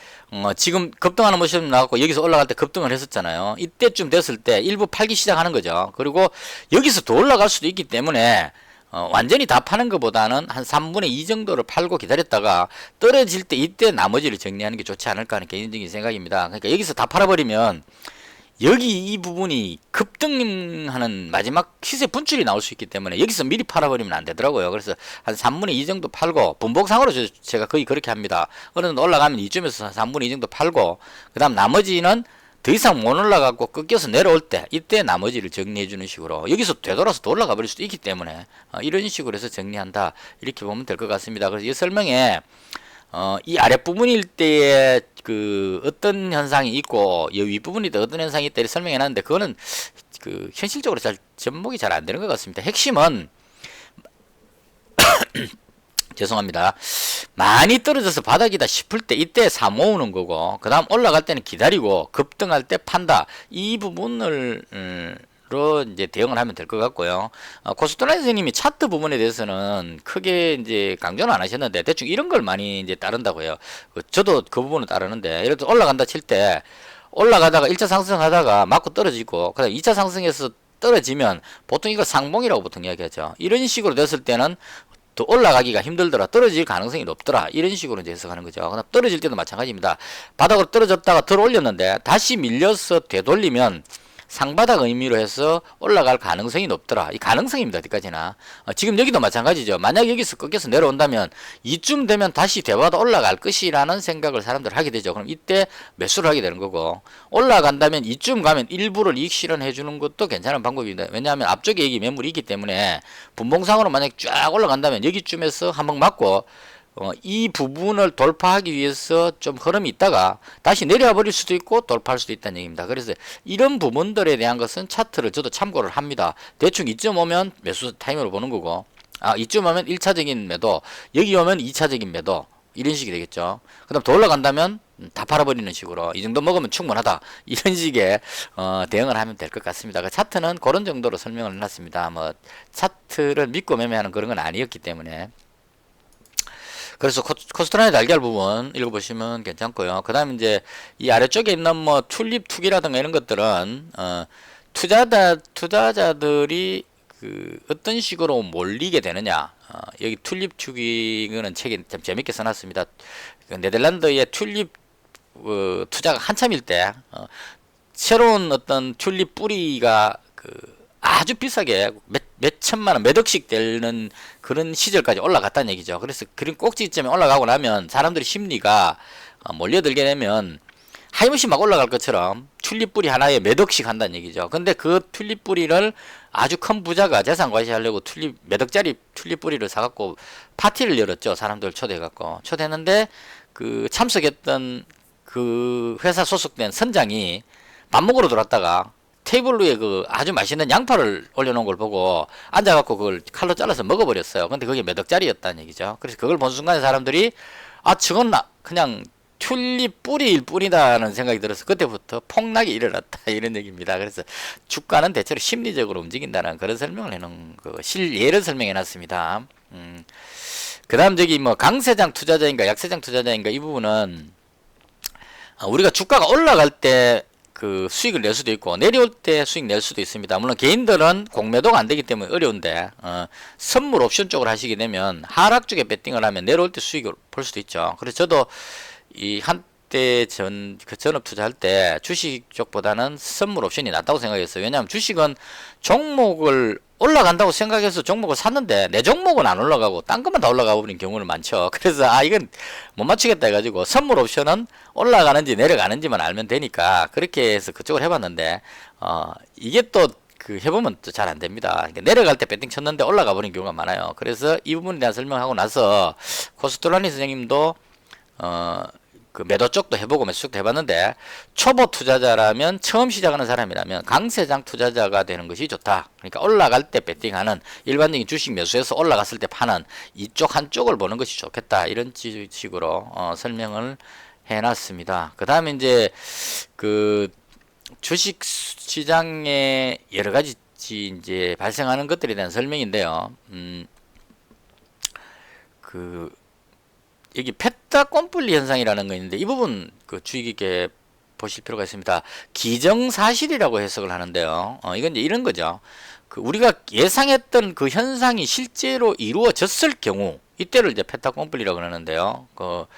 지금 급등하는 모습이 나왔고 여기서 올라갈 때 급등을 했었잖아요. 이때쯤 됐을 때 일부 팔기 시작하는 거죠. 그리고 여기서 더 올라갈 수도 있기 때문에 완전히 다 파는 것보다는 한 3분의 2 정도를 팔고 기다렸다가 떨어질 때 이때 나머지를 정리하는 게 좋지 않을까 하는 개인적인 생각입니다. 그러니까 여기서 다 팔아버리면 여기 이 부분이 급등하는 마지막 시세 분출이 나올 수 있기 때문에 여기서 미리 팔아버리면 안 되더라고요. 그래서 한 3분의 2 정도 팔고, 분봉상으로 제가 거의 그렇게 합니다. 어느 정도 올라가면 이쯤에서 3분의 2 정도 팔고, 그 다음 나머지는 더 이상 못 올라가고 꺾여서 내려올 때 이때 나머지를 정리해 주는 식으로, 여기서 되돌아서 더 올라가 버릴 수도 있기 때문에 이런 식으로 해서 정리한다, 이렇게 보면 될 것 같습니다. 그래서 이 설명에 이 아랫부분일 때에 어떤 현상이 있고 이 윗부분이 어떤 현상이 있다 이렇게 설명해 놨는데, 그거는 현실적으로 잘 접목이 잘 안 되는 것 같습니다. 핵심은 죄송합니다. 많이 떨어져서 바닥이다 싶을 때 이때 사 모으는 거고, 그 다음 올라갈 때는 기다리고 급등할 때 판다, 이 부분을 로 이제 대응을 하면 될 것 같고요. 코스트라 선생님이 차트 부분에 대해서는 크게 이제 강조는 안 하셨는데 대충 이런 걸 많이 이제 따른다고요. 저도 그 부분을 따르는데, 예를 들어 올라간다 칠 때 올라가다가 1차 상승하다가 맞고 떨어지고, 그다음 2차 상승에서 떨어지면 보통 이걸 상봉이라고 보통 이야기하죠. 이런 식으로 됐을 때는 더 올라가기가 힘들더라, 떨어질 가능성이 높더라, 이런 식으로 이제 해석하는 거죠. 그다음 떨어질 때도 마찬가지입니다. 바닥으로 떨어졌다가 들어 올렸는데 다시 밀려서 되돌리면 상바닥 의미로 해서 올라갈 가능성이 높더라, 이 가능성입니다. 어디까지나. 지금 여기도 마찬가지죠. 만약 여기서 꺾여서 내려온다면 이쯤 되면 다시 대바닥 올라갈 것이라는 생각을 사람들 하게 되죠. 그럼 이때 매수를 하게 되는 거고, 올라간다면 이쯤 가면 일부를 이익 실현해 주는 것도 괜찮은 방법입니다. 왜냐하면 앞쪽에 여기 매물이 있기 때문에 분봉상으로 만약 쫙 올라간다면 여기쯤에서 한번 맞고 이 부분을 돌파하기 위해서 좀 흐름이 있다가 다시 내려와 버릴 수도 있고 돌파할 수도 있다는 얘기입니다. 그래서 이런 부분들에 대한 것은 차트를 저도 참고를 합니다. 대충 이쯤 오면 매수 타임으로 보는 거고, 이쯤 오면 1차적인 매도, 여기 오면 2차적인 매도, 이런 식이 되겠죠. 그 다음 더 올라간다면 다 팔아버리는 식으로 이 정도 먹으면 충분하다, 이런 식의 대응을 하면 될 것 같습니다. 그 차트는 그런 정도로 설명을 해놨습니다. 뭐 차트를 믿고 매매하는 그런 건 아니었기 때문에. 그래서 코스트라인의 달걀 부분 읽어보시면 괜찮고요. 그 다음에 이제 이 아래쪽에 있는 뭐 튤립 투기라든가 이런 것들은 투자자들이 어떤 식으로 몰리게 되느냐, 여기 튤립 투기는 책에 참 재밌게 써놨습니다. 네덜란드의 튤립 투자가 한참일 때 새로운 어떤 튤립 뿌리가 아주 비싸게 몇 천만 원, 몇 억씩 되는 그런 시절까지 올라갔다는 얘기죠. 그래서 그런 꼭지점에 올라가고 나면 사람들의 심리가 몰려들게 되면 하이머시 막 올라갈 것처럼 튤립 뿌리 하나에 몇 억씩 한다는 얘기죠. 근데 그 튤립 뿌리를 아주 큰 부자가 재산 과시하려고 몇 억짜리 튤립 뿌리를 사갖고 파티를 열었죠. 사람들 초대해갖고. 초대했는데 참석했던 그 회사 소속된 선장이 밥 먹으러 들어왔다가 테이블 위에 그 아주 맛있는 양파를 올려놓은 걸 보고 앉아갖고 그걸 칼로 잘라서 먹어버렸어요. 근데 그게 몇 억짜리였다는 얘기죠. 그래서 그걸 본 순간에 사람들이 아, 저건 그냥 튤립 뿌리일 뿐이다는 생각이 들어서 그때부터 폭락이 일어났다 이런 얘기입니다. 그래서 주가는 대체로 심리적으로 움직인다는 그런 설명을 해놓은 그 실예를 설명해놨습니다. 그 다음 저기 뭐 강세장 투자자인가 약세장 투자자인가 이 부분은 우리가 주가가 올라갈 때 그 수익을 낼 수도 있고 내려올 때 수익 낼 수도 있습니다. 물론 개인들은 공매도가 안 되기 때문에 어려운데 선물 옵션 쪽으로 하시게 되면 하락 쪽에 베팅을 하면 내려올 때 수익을 볼 수도 있죠. 그래서 저도 이 한때 그 전업 투자할 때 주식 쪽보다는 선물 옵션이 낫다고 생각했어요. 왜냐하면 주식은 종목을 올라간다고 생각해서 종목을 샀는데 내 종목은 안 올라가고 딴 것만 다 올라가 버린 경우는 많죠. 그래서 이건 못 맞추겠다 해가지고 선물 옵션은 올라가는지 내려가는지만 알면 되니까 그렇게 해서 그쪽을 해봤는데 이게 또 그 해보면 또 잘 안 됩니다. 그러니까 내려갈 때 배팅 쳤는데 올라가 버린 경우가 많아요. 그래서 이 부분에 대한 설명하고 나서 코스톨라니 선생님도 그 매도 쪽도 해보고 매수 쪽도 해봤는데 초보 투자자라면 처음 시작하는 사람이라면 강세장 투자자가 되는 것이 좋다. 그러니까 올라갈 때 베팅하는 일반적인 주식 매수해서 올라갔을 때 파는 이쪽 한쪽을 보는 것이 좋겠다. 이런 식으로 설명을 해놨습니다. 그 다음에 이제 그 주식 시장에 여러 가지 이제 발생하는 것들에 대한 설명인데요. 여기 페타꼼플리 현상이라는 거 있는데 이 부분 그 주의 깊게 보실 필요가 있습니다. 기정사실이라고 해석을 하는데요. 이건 이제 이런 거죠. 그 우리가 예상했던 그 현상이 실제로 이루어졌을 경우 이때를 이제 페타꼼플리라고 그러는데요. 뭐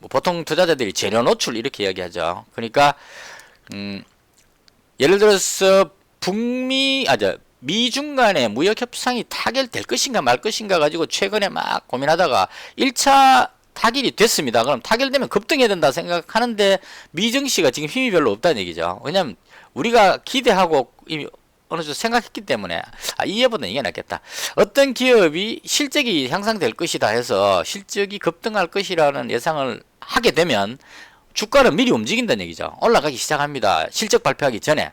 보통 투자자들이 재료 노출 이렇게 이야기하죠. 그러니까 예를 들어서 미중 간의 무역 협상이 타결될 것인가 말 것인가 가지고 최근에 막 고민하다가 1차 타결이 됐습니다. 그럼 타결되면 급등해야 된다 생각하는데 미증시가 지금 힘이 별로 없다는 얘기죠. 왜냐면 우리가 기대하고 이미 어느 정도 생각했기 때문에 이해보다 이게 낫겠다. 어떤 기업이 실적이 향상될 것이다 해서 실적이 급등할 것이라는 예상을 하게 되면 주가는 미리 움직인다는 얘기죠. 올라가기 시작합니다. 실적 발표하기 전에.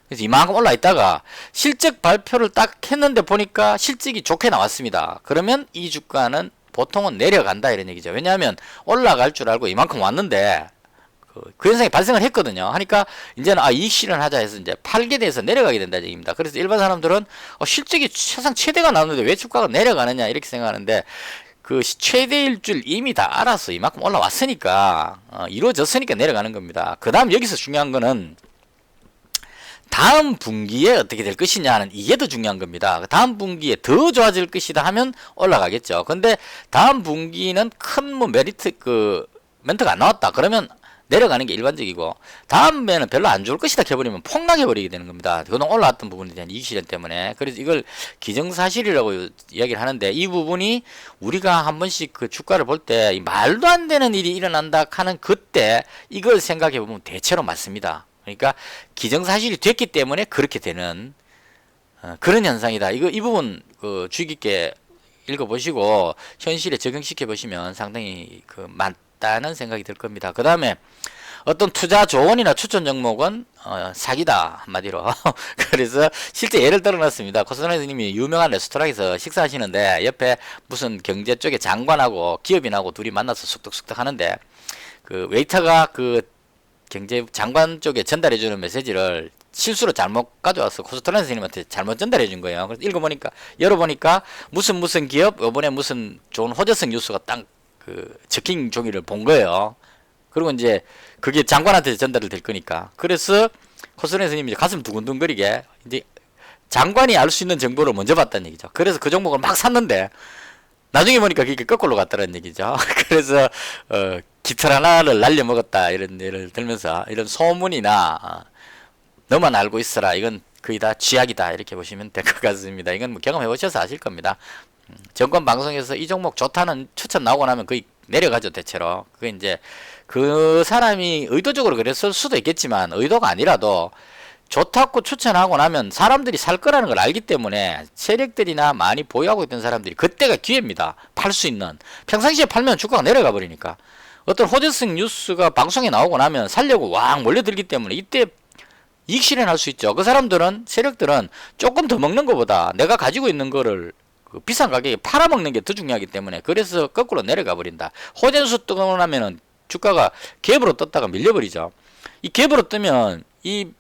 그래서 이만큼 올라 있다가 실적 발표를 딱 했는데 보니까 실적이 좋게 나왔습니다. 그러면 이 주가는 보통은 내려간다 이런 얘기죠. 왜냐하면 올라갈 줄 알고 이만큼 왔는데 그 현상이 발생을 했거든요. 하니까 이제는 이익 실현하자 해서 이제 팔게 돼서 내려가게 된다 얘기입니다. 그래서 일반 사람들은 실적이 세상 최대가 나왔는데 왜 주가가 내려가느냐 이렇게 생각하는데 그 최대일 줄 이미 다 알아서 이만큼 올라왔으니까 이루어졌으니까 내려가는 겁니다. 그 다음 여기서 중요한 거는 다음 분기에 어떻게 될 것이냐는 이게 더 중요한 겁니다. 다음 분기에 더 좋아질 것이다 하면 올라가겠죠. 근데 다음 분기는 큰 뭐 멘트가 안 나왔다. 그러면 내려가는 게 일반적이고 다음에는 별로 안 좋을 것이다 해버리면 폭락해버리게 되는 겁니다. 그동안 올라왔던 부분에 대한 이익 실현 때문에. 그래서 이걸 기정사실이라고 이야기를 하는데 이 부분이 우리가 한 번씩 그 주가를 볼 때 말도 안 되는 일이 일어난다 하는 그때 이걸 생각해 보면 대체로 맞습니다. 그러니까 기정사실이 됐기 때문에 그렇게 되는 그런 현상이다. 이 부분 주의 깊게 읽어보시고 현실에 적용시켜 보시면 상당히 맞다는 생각이 들 겁니다. 그 다음에 어떤 투자 조언이나 추천 종목은 사기다 한마디로. 그래서 실제 예를 들어놨습니다. 코스나이 선생님이 유명한 레스토랑에서 식사하시는데 옆에 무슨 경제 쪽에 장관하고 기업인하고 둘이 만나서 쑥덕쑥덕 하는데 그 웨이터가 그 경제 장관 쪽에 전달해주는 메시지를 실수로 잘못 가져와서 코스토라니 선생님한테 잘못 전달해 준 거예요. 그래서 열어보니까 무슨 기업 요번에 무슨 좋은 호재성 뉴스가 딱 적힌 종이를 본 거예요. 그리고 이제 그게 장관한테 전달이 될 거니까. 그래서 코스토라니 선생님이 가슴 두근두근거리게 이제 장관이 알 수 있는 정보를 먼저 봤다는 얘기죠. 그래서 그 종목을 막 샀는데 나중에 보니까 그게 거꾸로 갔다는 얘기죠. 그래서 깃털 하나를 날려먹었다 이런 예를 들면서 이런 소문이나 너만 알고 있어라 이건 거의 다 쥐약이다 이렇게 보시면 될 것 같습니다. 이건 뭐 경험해 보셔서 아실 겁니다. 정권 방송에서 이 종목 좋다는 추천 나오고 나면 거의 내려가죠 대체로. 그게 이제 그 사람이 의도적으로 그랬을 수도 있겠지만 의도가 아니라도 좋다고 추천하고 나면 사람들이 살 거라는 걸 알기 때문에 세력들이나 많이 보유하고 있던 사람들이 그때가 기회입니다. 팔 수 있는. 평상시에 팔면 주가가 내려가 버리니까. 어떤 호재성 뉴스가 방송에 나오고 나면 살려고 왕 몰려들기 때문에 이때 이익 실현할 수 있죠. 그 사람들은, 세력들은 조금 더 먹는 것보다 내가 가지고 있는 거를 그 비싼 가격에 팔아먹는 게 더 중요하기 때문에, 그래서 거꾸로 내려가 버린다. 호재 뉴스 뜨고 나면은 주가가 갭으로 떴다가 밀려버리죠. 이 갭으로 뜨면 이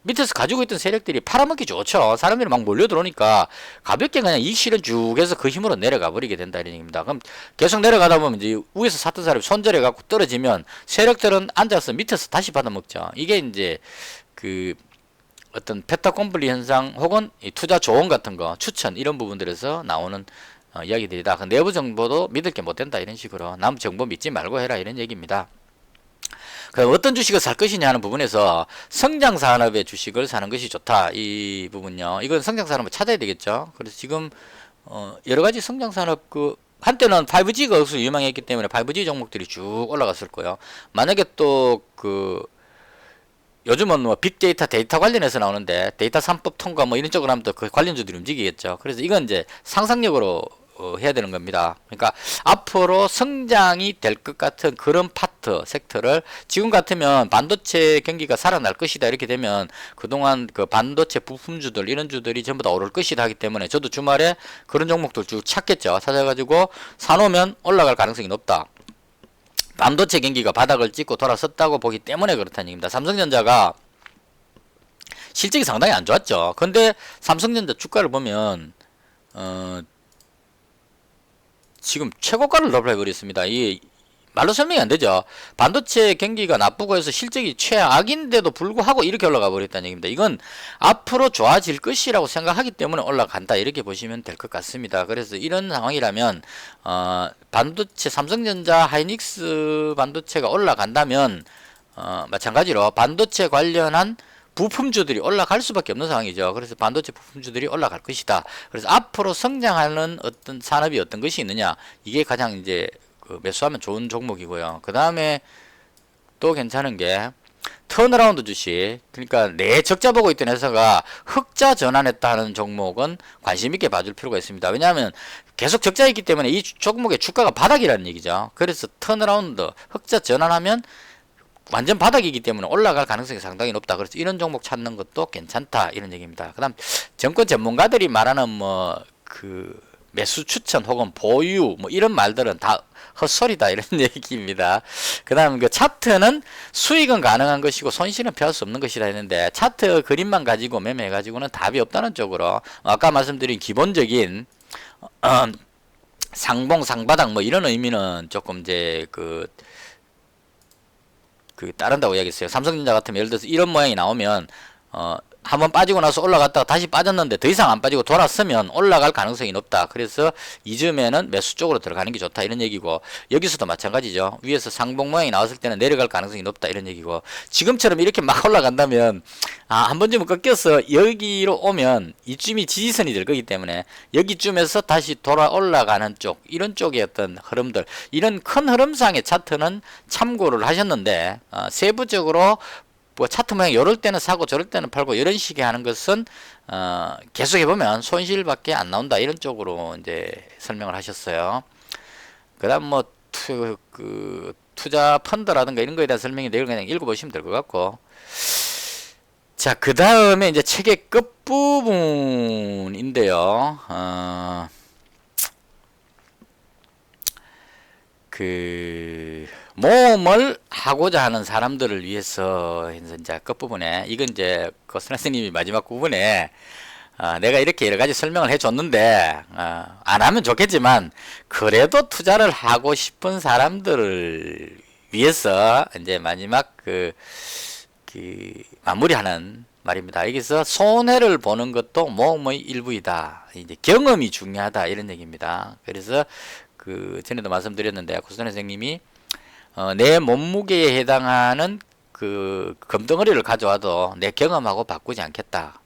밑에서 가지고 있던 세력들이 팔아먹기 좋죠. 사람들이 막 몰려들어오니까 가볍게 그냥 이익 실현 쭉 해서 그 힘으로 내려가 버리게 된다 이런 얘기입니다. 그럼 계속 내려가다 보면 이제 위에서 샀던 사람이 손절해 갖고 떨어지면 세력들은 앉아서 밑에서 다시 받아먹죠. 이게 이제 그 어떤 페타콤플리 현상 혹은 이 투자 조언 같은 거 추천 이런 부분들에서 나오는 이야기들이다. 그 내부 정보도 믿을 게 못 된다 이런 식으로 남 정보 믿지 말고 해라 이런 얘기입니다. 그럼 어떤 주식을 살 것이냐 하는 부분에서 성장 산업의 주식을 사는 것이 좋다 이 부분요. 이건 성장 산업을 찾아야 되겠죠. 그래서 지금 여러 가지 성장 산업 그 한때는 5G가 여기서 유망했기 때문에 5G 종목들이 쭉 올라갔을 거예요. 만약에 또 그 요즘은 뭐 빅데이터 데이터 관련해서 나오는데 데이터 3법 통과 뭐 이런 쪽으로 하면 또 그 관련주들이 움직이겠죠. 그래서 이건 이제 상상력으로 해야 되는 겁니다. 그러니까 앞으로 성장이 될 것 같은 그런 파트 섹터를 지금 같으면 반도체 경기가 살아날 것이다 이렇게 되면 그동안 그 반도체 부품주들 이런 주들이 전부 다 오를 것이다 하기 때문에 저도 주말에 그런 종목들 쭉 찾겠죠. 찾아가지고 사놓으면 올라갈 가능성이 높다. 반도체 경기가 바닥을 찍고 돌아섰다고 보기 때문에 그렇다는 얘기입니다. 삼성전자가 실적이 상당히 안 좋았죠. 근데 삼성전자 주가를 보면 지금 최고가를 돌파해버렸습니다. 이 말로 설명이 안 되죠. 반도체 경기가 나쁘고 해서 실적이 최악인데도 불구하고 이렇게 올라가 버렸다는 얘기입니다. 이건 앞으로 좋아질 것이라고 생각하기 때문에 올라간다 이렇게 보시면 될 것 같습니다. 그래서 이런 상황이라면 반도체 삼성전자 하이닉스 반도체가 올라간다면 마찬가지로 반도체 관련한 부품주들이 올라갈 수밖에 없는 상황이죠. 그래서 반도체 부품주들이 올라갈 것이다. 그래서 앞으로 성장하는 어떤 산업이 어떤 것이 있느냐, 이게 가장 이제 그 매수하면 좋은 종목이고요. 그 다음에 또 괜찮은 게 턴어라운드 주식, 그러니까 내 적자 보고 있던 회사가 흑자 전환했다 하는 종목은 관심 있게 봐줄 필요가 있습니다. 왜냐하면 계속 적자있기 때문에 이 종목의 주가가 바닥이라는 얘기죠. 그래서 턴어라운드 흑자 전환하면 완전 바닥이기 때문에 올라갈 가능성이 상당히 높다. 그래서 이런 종목 찾는 것도 괜찮다 이런 얘기입니다. 그 다음 정권 전문가들이 말하는 뭐 그 매수 추천 혹은 보유 뭐 이런 말들은 다 헛소리다 이런 얘기입니다. 그 다음 그 차트는 수익은 가능한 것이고 손실은 피할 수 없는 것이라 했는데 차트 그림만 가지고 매매해 가지고는 답이 없다는 쪽으로 아까 말씀드린 기본적인 상봉 상바닥 뭐 이런 의미는 조금 이제 그 따른다고 이야기했어요. 삼성전자 같으면 예를 들어서 이런 모양이 나오면 한번 빠지고 나서 올라갔다가 다시 빠졌는데 더 이상 안 빠지고 돌았으면 올라갈 가능성이 높다. 그래서 이쯤에는 매수 쪽으로 들어가는 게 좋다 이런 얘기고, 여기서도 마찬가지죠. 위에서 상봉 모양이 나왔을 때는 내려갈 가능성이 높다 이런 얘기고, 지금처럼 이렇게 막 올라간다면 한 번쯤은 꺾여서 여기로 오면 이쯤이 지지선이 될 거기 때문에 여기쯤에서 다시 돌아 올라가는 쪽, 이런 쪽의 어떤 흐름들, 이런 큰 흐름상의 차트는 참고를 하셨는데 세부적으로 뭐 차트 모양 이럴 때는 사고 저럴 때는 팔고 이런 식의 하는 것은 계속 해보면 손실밖에 안 나온다 이런 쪽으로 이제 설명을 하셨어요. 그다음 뭐 투자 펀드라든가 이런 거에 대한 설명이 내일 그냥 읽어보시면 될 것 같고, 자 그 다음에 이제 책의 끝부분인데요. 모험을 하고자 하는 사람들을 위해서 이제 끝부분에, 이건 이제 코스나 선생님이 마지막 부분에 내가 이렇게 여러 가지 설명을 해줬는데 안 하면 좋겠지만 그래도 투자를 하고 싶은 사람들을 위해서 이제 마지막 마무리하는 말입니다. 여기서 손해를 보는 것도 모험의 일부이다. 이제 경험이 중요하다 이런 얘기입니다. 그래서 전에도 말씀드렸는데 고선 선생님이 내 몸무게에 해당하는 금덩어리를 가져와도 내 경험하고 바꾸지 않겠다.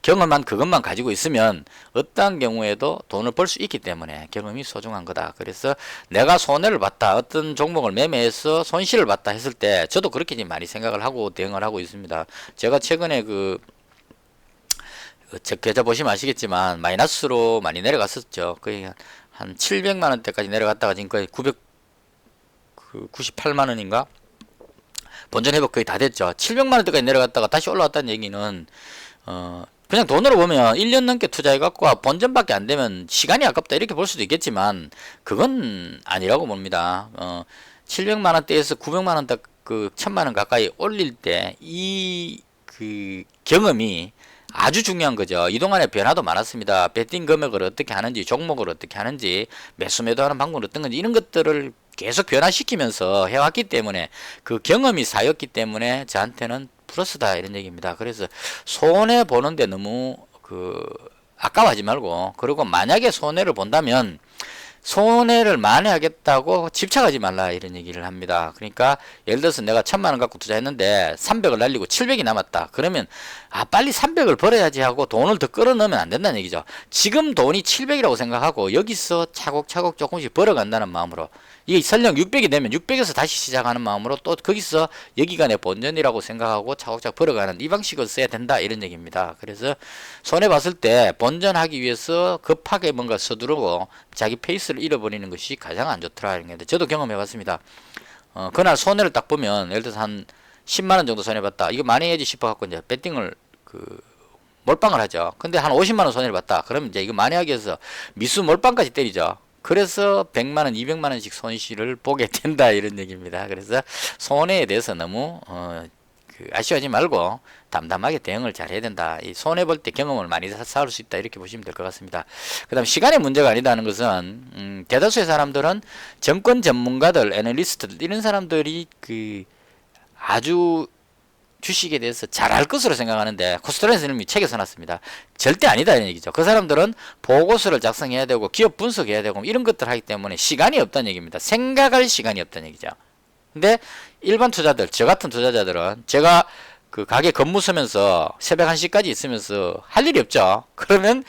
경험한 그것만 가지고 있으면 어떠한 경우에도 돈을 벌 수 있기 때문에 경험이 소중한 거다. 그래서 내가 손해를 봤다, 어떤 종목을 매매해서 손실을 봤다 했을 때 저도 그렇게 많이 생각을 하고 대응을 하고 있습니다. 제가 최근에 제 계좌 보시면 아시겠지만 마이너스로 많이 내려갔었죠. 거의 한 700만 원대까지 내려갔다가 지금 거의 그 98만 원인가? 본전 회복 거의 다 됐죠. 700만 원대까지 내려갔다가 다시 올라왔다는 얘기는 그냥 돈으로 보면 1년 넘게 투자해갖고 본전밖에 안 되면 시간이 아깝다 이렇게 볼 수도 있겠지만 그건 아니라고 봅니다. 700만 원대에서 900만 원 딱 그 1000만 원 가까이 올릴 때 이 그 경험이 아주 중요한 거죠. 이동안의 변화도 많았습니다. 베팅 금액을 어떻게 하는지, 종목을 어떻게 하는지, 매수 매도하는 방법은 어떤 건지 이런 것들을 계속 변화시키면서 해왔기 때문에 그 경험이 쌓였기 때문에 저한테는 플러스다 이런 얘기입니다. 그래서 손해 보는데 너무 아까워하지 말고, 그리고 만약에 손해를 본다면 손해를 만회하겠다고 집착하지 말라 이런 얘기를 합니다. 그러니까 예를 들어서 내가 1000만 원 갖고 투자했는데 300을 날리고 700이 남았다. 그러면 빨리 300을 벌어야지 하고 돈을 더 끌어넣으면 안 된다는 얘기죠. 지금 돈이 700이라고 생각하고 여기서 차곡차곡 조금씩 벌어간다는 마음으로, 이게 설령 600이 되면 600에서 다시 시작하는 마음으로 또 거기서 여기가 내 본전이라고 생각하고 차곡차곡 벌어가는 이 방식을 써야 된다 이런 얘기입니다. 그래서 손해 봤을 때 본전하기 위해서 급하게 뭔가 서두르고 자기 페이스를 잃어버리는 것이 가장 안 좋더라 이런 건데, 저도 경험해 봤습니다. 그날 손해를 딱 보면 예를 들어서 한 10만원 정도 손해봤다, 이거 많이 해야지 싶어 갖고 이제 배팅을 몰빵을 하죠. 근데 한 50만원 손해를 봤다 그러면 이제 이거 많이 하기 위해서 미수 몰빵까지 때리죠. 그래서 100만원 200만원씩 손실을 보게 된다 이런 얘기입니다. 그래서 손해에 대해서 너무 아쉬워하지 말고 담담하게 대응을 잘 해야 된다. 이 손해 볼 때 경험을 많이 쌓을 수 있다 이렇게 보시면 될 것 같습니다. 그 다음 시간의 문제가 아니다는 것은 대다수의 사람들은 정권 전문가들, 애널리스트들 이런 사람들이 아주 주식에 대해서 잘 알 것으로 생각하는데, 코스트라는 선생님이 책에 써놨습니다. 절대 아니다 이런 얘기죠. 그 사람들은 보고서를 작성해야 되고 기업 분석해야 되고 이런 것들 하기 때문에 시간이 없다는 얘기입니다. 생각할 시간이 없다는 얘기죠. 근데 일반 투자들, 저 같은 투자자들은 제가 그 가게 근무 서면서 새벽 1시까지 있으면서 할 일이 없죠. 그러면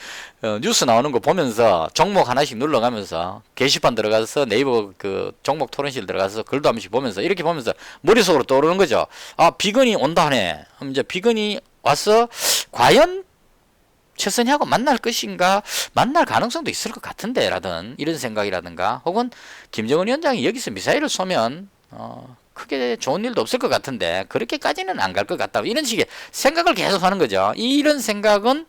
뉴스 나오는 거 보면서 종목 하나씩 눌러가면서 게시판 들어가서 네이버 그 종목 토론실 들어가서 글도 한 번씩 보면서 이렇게 보면서 머릿속으로 떠오르는 거죠. 비건이 온다 하네. 그럼 이제 비건이 와서 과연 최선희하고 만날 것인가, 만날 가능성도 있을 것 같은데 라든 이런 생각이라든가, 혹은 김정은 위원장이 여기서 미사일을 쏘면 크게 좋은 일도 없을 것 같은데 그렇게까지는 안 갈 것 같다 이런 식의 생각을 계속 하는 거죠. 이런 생각은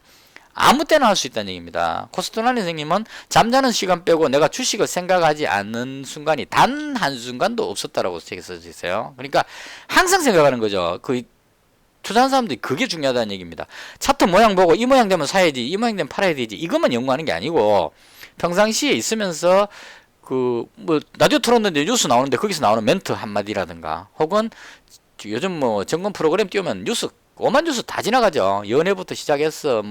아무 때나 할 수 있다는 얘기입니다. 코스트라는 선생님은 잠자는 시간 빼고 내가 주식을 생각하지 않는 순간이 단 한순간도 없었다라고 책에 써져 있어요. 그러니까 항상 생각하는 거죠. 투자하는 사람들이 그게 중요하다는 얘기입니다. 차트 모양 보고 이 모양 되면 사야지, 이 모양 되면 팔아야 되지, 이것만 연구하는 게 아니고 평상시에 있으면서 라디오 틀었는데 뉴스 나오는데 거기서 나오는 멘트 한마디라든가, 혹은 요즘 점검 프로그램 띄우면 뉴스 오만 뉴스 다 지나가죠. 연애부터 시작해서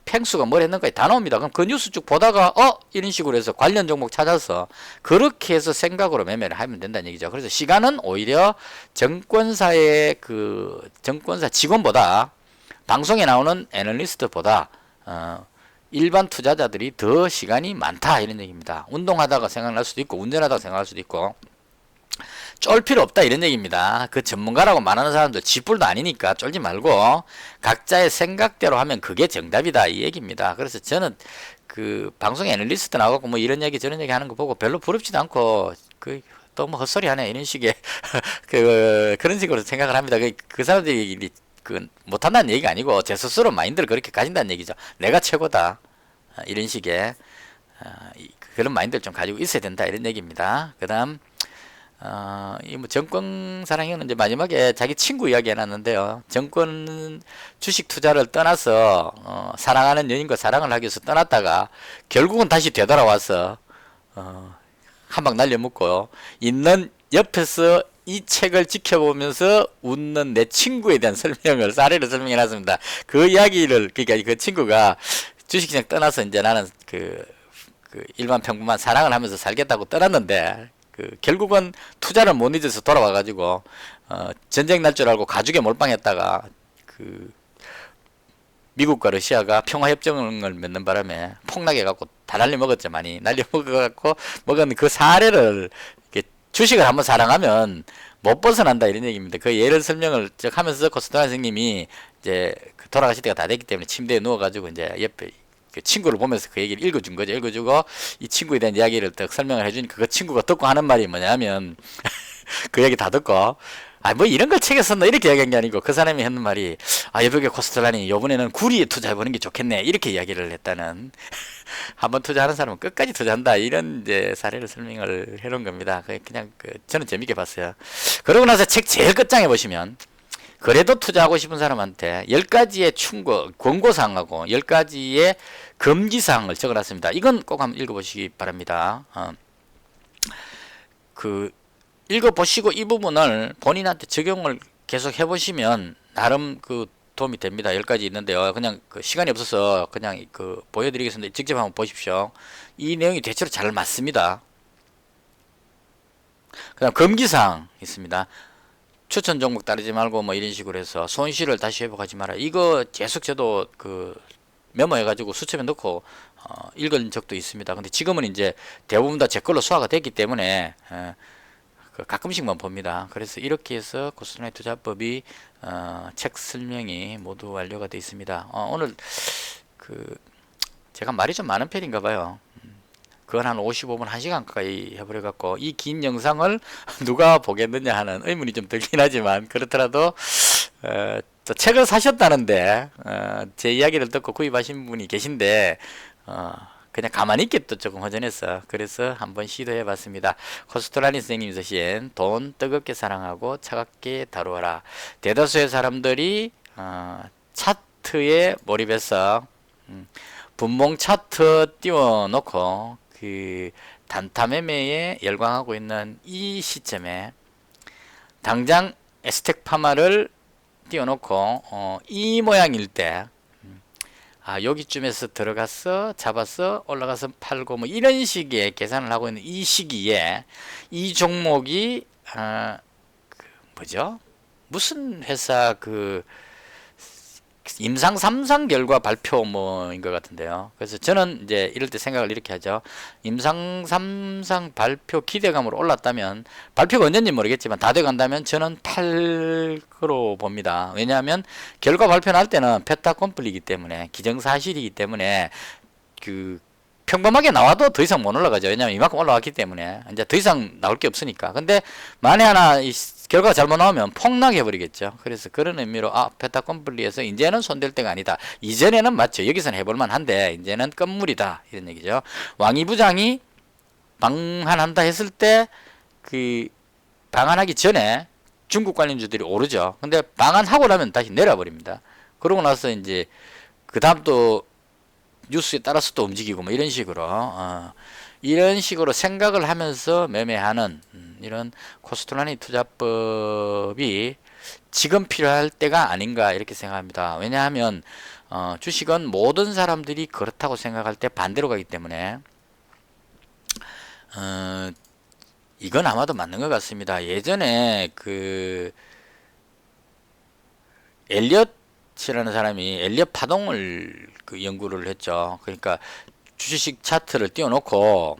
펭수가 뭘 했는가 다 나옵니다. 그럼 그 뉴스 쭉 보다가 이런 식으로 해서 관련 종목 찾아서 그렇게 해서 생각으로 매매를 하면 된다는 얘기죠. 그래서 시간은 오히려 정권사의 정권사 직원보다, 방송에 나오는 애널리스트보다 일반 투자자들이 더 시간이 많다 이런 얘기입니다. 운동하다가 생각날 수도 있고 운전하다가 생각날 수도 있고 쫄 필요 없다 이런 얘기입니다. 그 전문가라고 말하는 사람들 쥐뿔도 아니니까 쫄지 말고 각자의 생각대로 하면 그게 정답이다 이 얘기입니다. 그래서 저는 방송에 애널리스트 나오고 이런 얘기 저런 얘기 하는 거 보고 별로 부럽지도 않고 또 헛소리 하네 이런 식의 그런 식으로 생각을 합니다. 그 사람들이 못한다는 얘기가 아니고 제 스스로 마인드를 그렇게 가진다는 얘기죠. 내가 최고다 이런 식의 그런 마인드를 좀 가지고 있어야 된다 이런 얘기입니다. 그 다음 정권 사랑형은 이제 마지막에 자기 친구 이야기 해놨는데요. 정권 주식 투자를 떠나서 사랑하는 연인과 사랑을 하기 위해서 떠났다가 결국은 다시 되돌아와서 한 방 날려먹고 있는 옆에서 이 책을 지켜보면서 웃는 내 친구에 대한 사례를 설명해 놨습니다. 그 이야기를, 그러니까 그 친구가 주식시장 떠나서 이제 나는 일반 평범한 사랑을 하면서 살겠다고 떠났는데, 결국은 투자를 못 잊어서 돌아와가지고, 전쟁 날 줄 알고 가죽에 몰빵했다가, 미국과 러시아가 평화협정을 맺는 바람에 폭락해갖고 다 날려먹었죠. 많이 날려먹어갖고 먹은 그 사례를, 주식을 한번 사랑하면 못 벗어난다 이런 얘기입니다. 그 예를 설명을 쭉 하면서 코스트라 선생님이 이제 돌아가실 때가 다 됐기 때문에 침대에 누워가지고 이제 옆에 그 친구를 보면서 그 얘기를 읽어준 거죠. 읽어주고 이 친구에 대한 이야기를 딱 설명을 해주니까 그 친구가 듣고 하는 말이 뭐냐면 그 얘기 다 듣고, 아, 뭐 이런 걸 책에 썼나 이렇게 이야기한 게 아니고 그 사람이 했는 말이, 아, 여백의 코스트라니 요번에는 구리에 투자해보는 게 좋겠네 이렇게 이야기를 했다는. 한번 투자하는 사람은 끝까지 투자한다 이런 이제 사례를 설명을 해놓은 겁니다. 그냥 저는 재밌게 봤어요. 그러고 나서 책 제일 끝장에 보시면 그래도 투자하고 싶은 사람한테 10가지의 충고, 권고사항하고 10가지의 금기사항을 적어놨습니다. 이건 꼭 한번 읽어보시기 바랍니다. 읽어보시고 이 부분을 본인한테 적용을 계속 해보시면 나름 도움이 됩니다. 10가지 있는데요. 그냥 시간이 없어서 그냥 보여드리겠습니다. 직접 한번 보십시오. 이 내용이 대체로 잘 맞습니다. 그다음 금기사항 있습니다. 추천 종목 따르지 말고 뭐 이런 식으로 해서 손실을 다시 회복하지 마라. 이거 계속 저도 메모해가지고 수첩에 넣고 읽은 적도 있습니다. 근데 지금은 이제 대부분 다 제 걸로 소화가 됐기 때문에 가끔씩만 봅니다. 그래서 이렇게 해서 코스트라인 투자법이 책 설명이 모두 완료가 되어 있습니다. 오늘 제가 말이 좀 많은 편인가 봐요. 그건 한 55분 1시간 가까이 해버려 갖고 이 긴 영상을 누가 보겠느냐 하는 의문이 좀 들긴 하지만 그렇더라도 또 책을 사셨다는데 제 이야기를 듣고 구입하신 분이 계신데 그냥 가만히 있기 또 조금 허전해서 그래서 한번 시도해 봤습니다. 코스트라니 선생님이 쓰신 돈 뜨겁게 사랑하고 차갑게 다루어라. 대다수의 사람들이 차트에 몰입해서 분봉 차트 띄워놓고 단타 매매에 열광하고 있는 이 시점에 당장 에스텍 파마를 띄워놓고 이 모양일 때 여기쯤에서 들어가서 잡아서 올라가서 팔고 뭐 이런 식의 계산을 하고 있는 이 시기에 이 종목이 뭐죠? 무슨 회사 임상 3상 결과 발표 뭐인 것 같은데요. 그래서 저는 이제 이럴 때 생각을 이렇게 하죠. 임상 3상 발표 기대감으로 올랐다면 발표가 언제인지 모르겠지만 다 돼간다면 저는 팔 거로 봅니다. 왜냐하면 결과 발표 날 때는 페타컴플리이기 때문에 기정사실이기 때문에 평범하게 나와도 더 이상 못 올라가죠. 왜냐하면 이만큼 올라왔기 때문에 이제 더 이상 나올 게 없으니까. 근데 만에 하나 결과가 잘못 나오면 폭락해 버리겠죠. 그래서 그런 의미로 페타컴플리에서 이제는 손댈 때가 아니다. 이전에는 맞죠. 여기서는 해볼만 한데 이제는 끝물이다. 이런 얘기죠. 왕이 부장이 방한한다 했을 때 방한하기 전에 중국 관련주들이 오르죠. 근데 방한하고 나면 다시 내려버립니다. 그러고 나서 이제 그 다음 또 뉴스에 따라서 또 움직이고 뭐 이런 식으로 생각을 하면서 매매하는 이런 코스트라니 투자법이 지금 필요할 때가 아닌가 이렇게 생각합니다. 왜냐하면 주식은 모든 사람들이 그렇다고 생각할 때 반대로 가기 때문에 이건 아마도 맞는 것 같습니다. 예전에 엘리엇이라는 사람이 엘리엇 파동을 연구를 했죠. 그러니까 주식 차트를 띄워놓고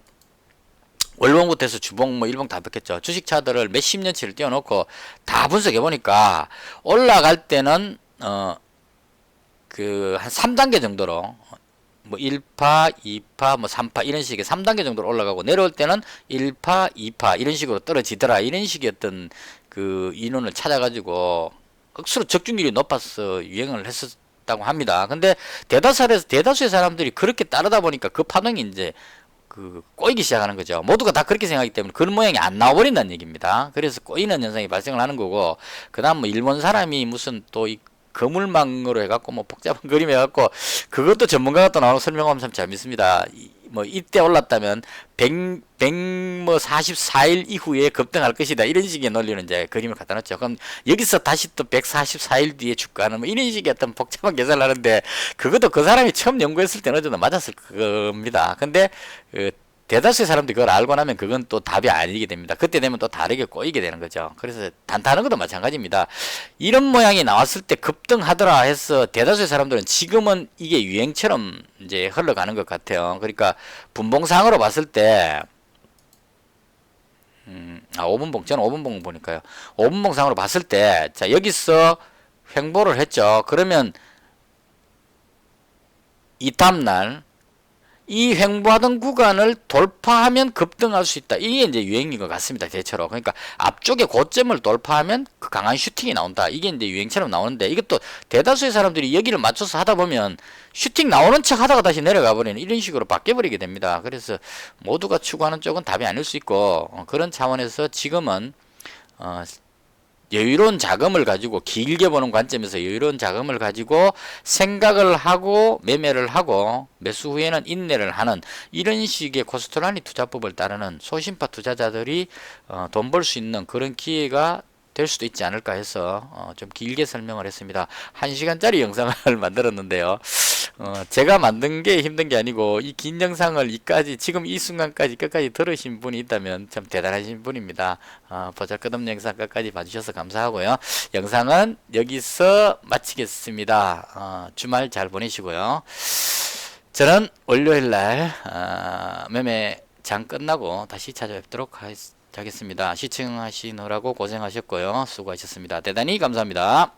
월봉부터 해서 주봉 뭐 일봉 다 봤겠죠. 주식 차트를 몇십 년치를 띄워놓고 다 분석해 보니까 올라갈 때는 한 3단계 정도로 뭐 1파, 2파, 뭐 3파 이런 식의 3단계 정도로 올라가고 내려올 때는 1파, 2파 이런 식으로 떨어지더라. 이런 식의 어떤 인원을 찾아가지고 억수로 적중률이 높아서 유행을 했었다고 합니다. 근데 대다수의 사람들이 그렇게 따르다 보니까 그 파동이 이제 꼬이기 시작하는 거죠. 모두가 다 그렇게 생각하기 때문에 그런 모양이 안 나와버린다는 얘기입니다. 그래서 꼬이는 현상이 발생을 하는 거고, 그 다음 뭐 일본 사람이 무슨 또 거물망으로 해갖고 뭐 복잡한 그림 해갖고 그것도 전문가가 또 나오는 설명하면 참 재밌습니다. 뭐 이때 올랐다면 144일 이후에 급등할 것이다 이런 식의 논리는 이제 그림을 갖다 놨죠. 그럼 여기서 다시 또 144일 뒤에 주가는 뭐 이런 식의 어떤 복잡한 계산을 하는데 그것도 그 사람이 처음 연구했을 때는 어느 정도 맞았을 겁니다. 근데 대다수의 사람들이 그걸 알고 나면 그건 또 답이 아니게 됩니다. 그때 되면 또 다르게 꼬이게 되는 거죠. 그래서 단타하는 것도 마찬가지입니다. 이런 모양이 나왔을 때 급등하더라 해서 대다수의 사람들은 지금은 이게 유행처럼 이제 흘러가는 것 같아요. 그러니까 분봉상으로 봤을 때 5분봉, 저는 5분봉 보니까요. 5분봉상으로 봤을 때, 자, 여기서 횡보를 했죠. 그러면 이 다음날 이 횡보하던 구간을 돌파하면 급등할 수 있다. 이게 이제 유행인 것 같습니다. 대체로. 그러니까 앞쪽에 고점을 돌파하면 그 강한 슈팅이 나온다. 이게 이제 유행처럼 나오는데 이것도 대다수의 사람들이 여기를 맞춰서 하다 보면 슈팅 나오는 척 하다가 다시 내려가 버리는 이런 식으로 바뀌어 버리게 됩니다. 그래서 모두가 추구하는 쪽은 답이 아닐 수 있고 그런 차원에서 지금은 여유로운 자금을 가지고 길게 보는 관점에서 여유로운 자금을 가지고 생각을 하고 매매를 하고 매수 후에는 인내를 하는 이런 식의 코스트라니 투자법을 따르는 소심파 투자자들이 돈 벌 수 있는 그런 기회가 될 수도 있지 않을까 해서 좀 길게 설명을 했습니다. 1시간짜리 영상을 만들었는데요. 제가 만든 게 힘든 게 아니고 이 긴 영상을 지금 이 순간까지 끝까지 들으신 분이 있다면 참 대단하신 분입니다. 보잘것없는 영상 끝까지 봐주셔서 감사하고요. 영상은 여기서 마치겠습니다. 주말 잘 보내시고요. 저는 월요일날 매매장 끝나고 다시 찾아뵙도록 하겠습니다. 시청하시느라고 고생하셨고요. 수고하셨습니다. 대단히 감사합니다.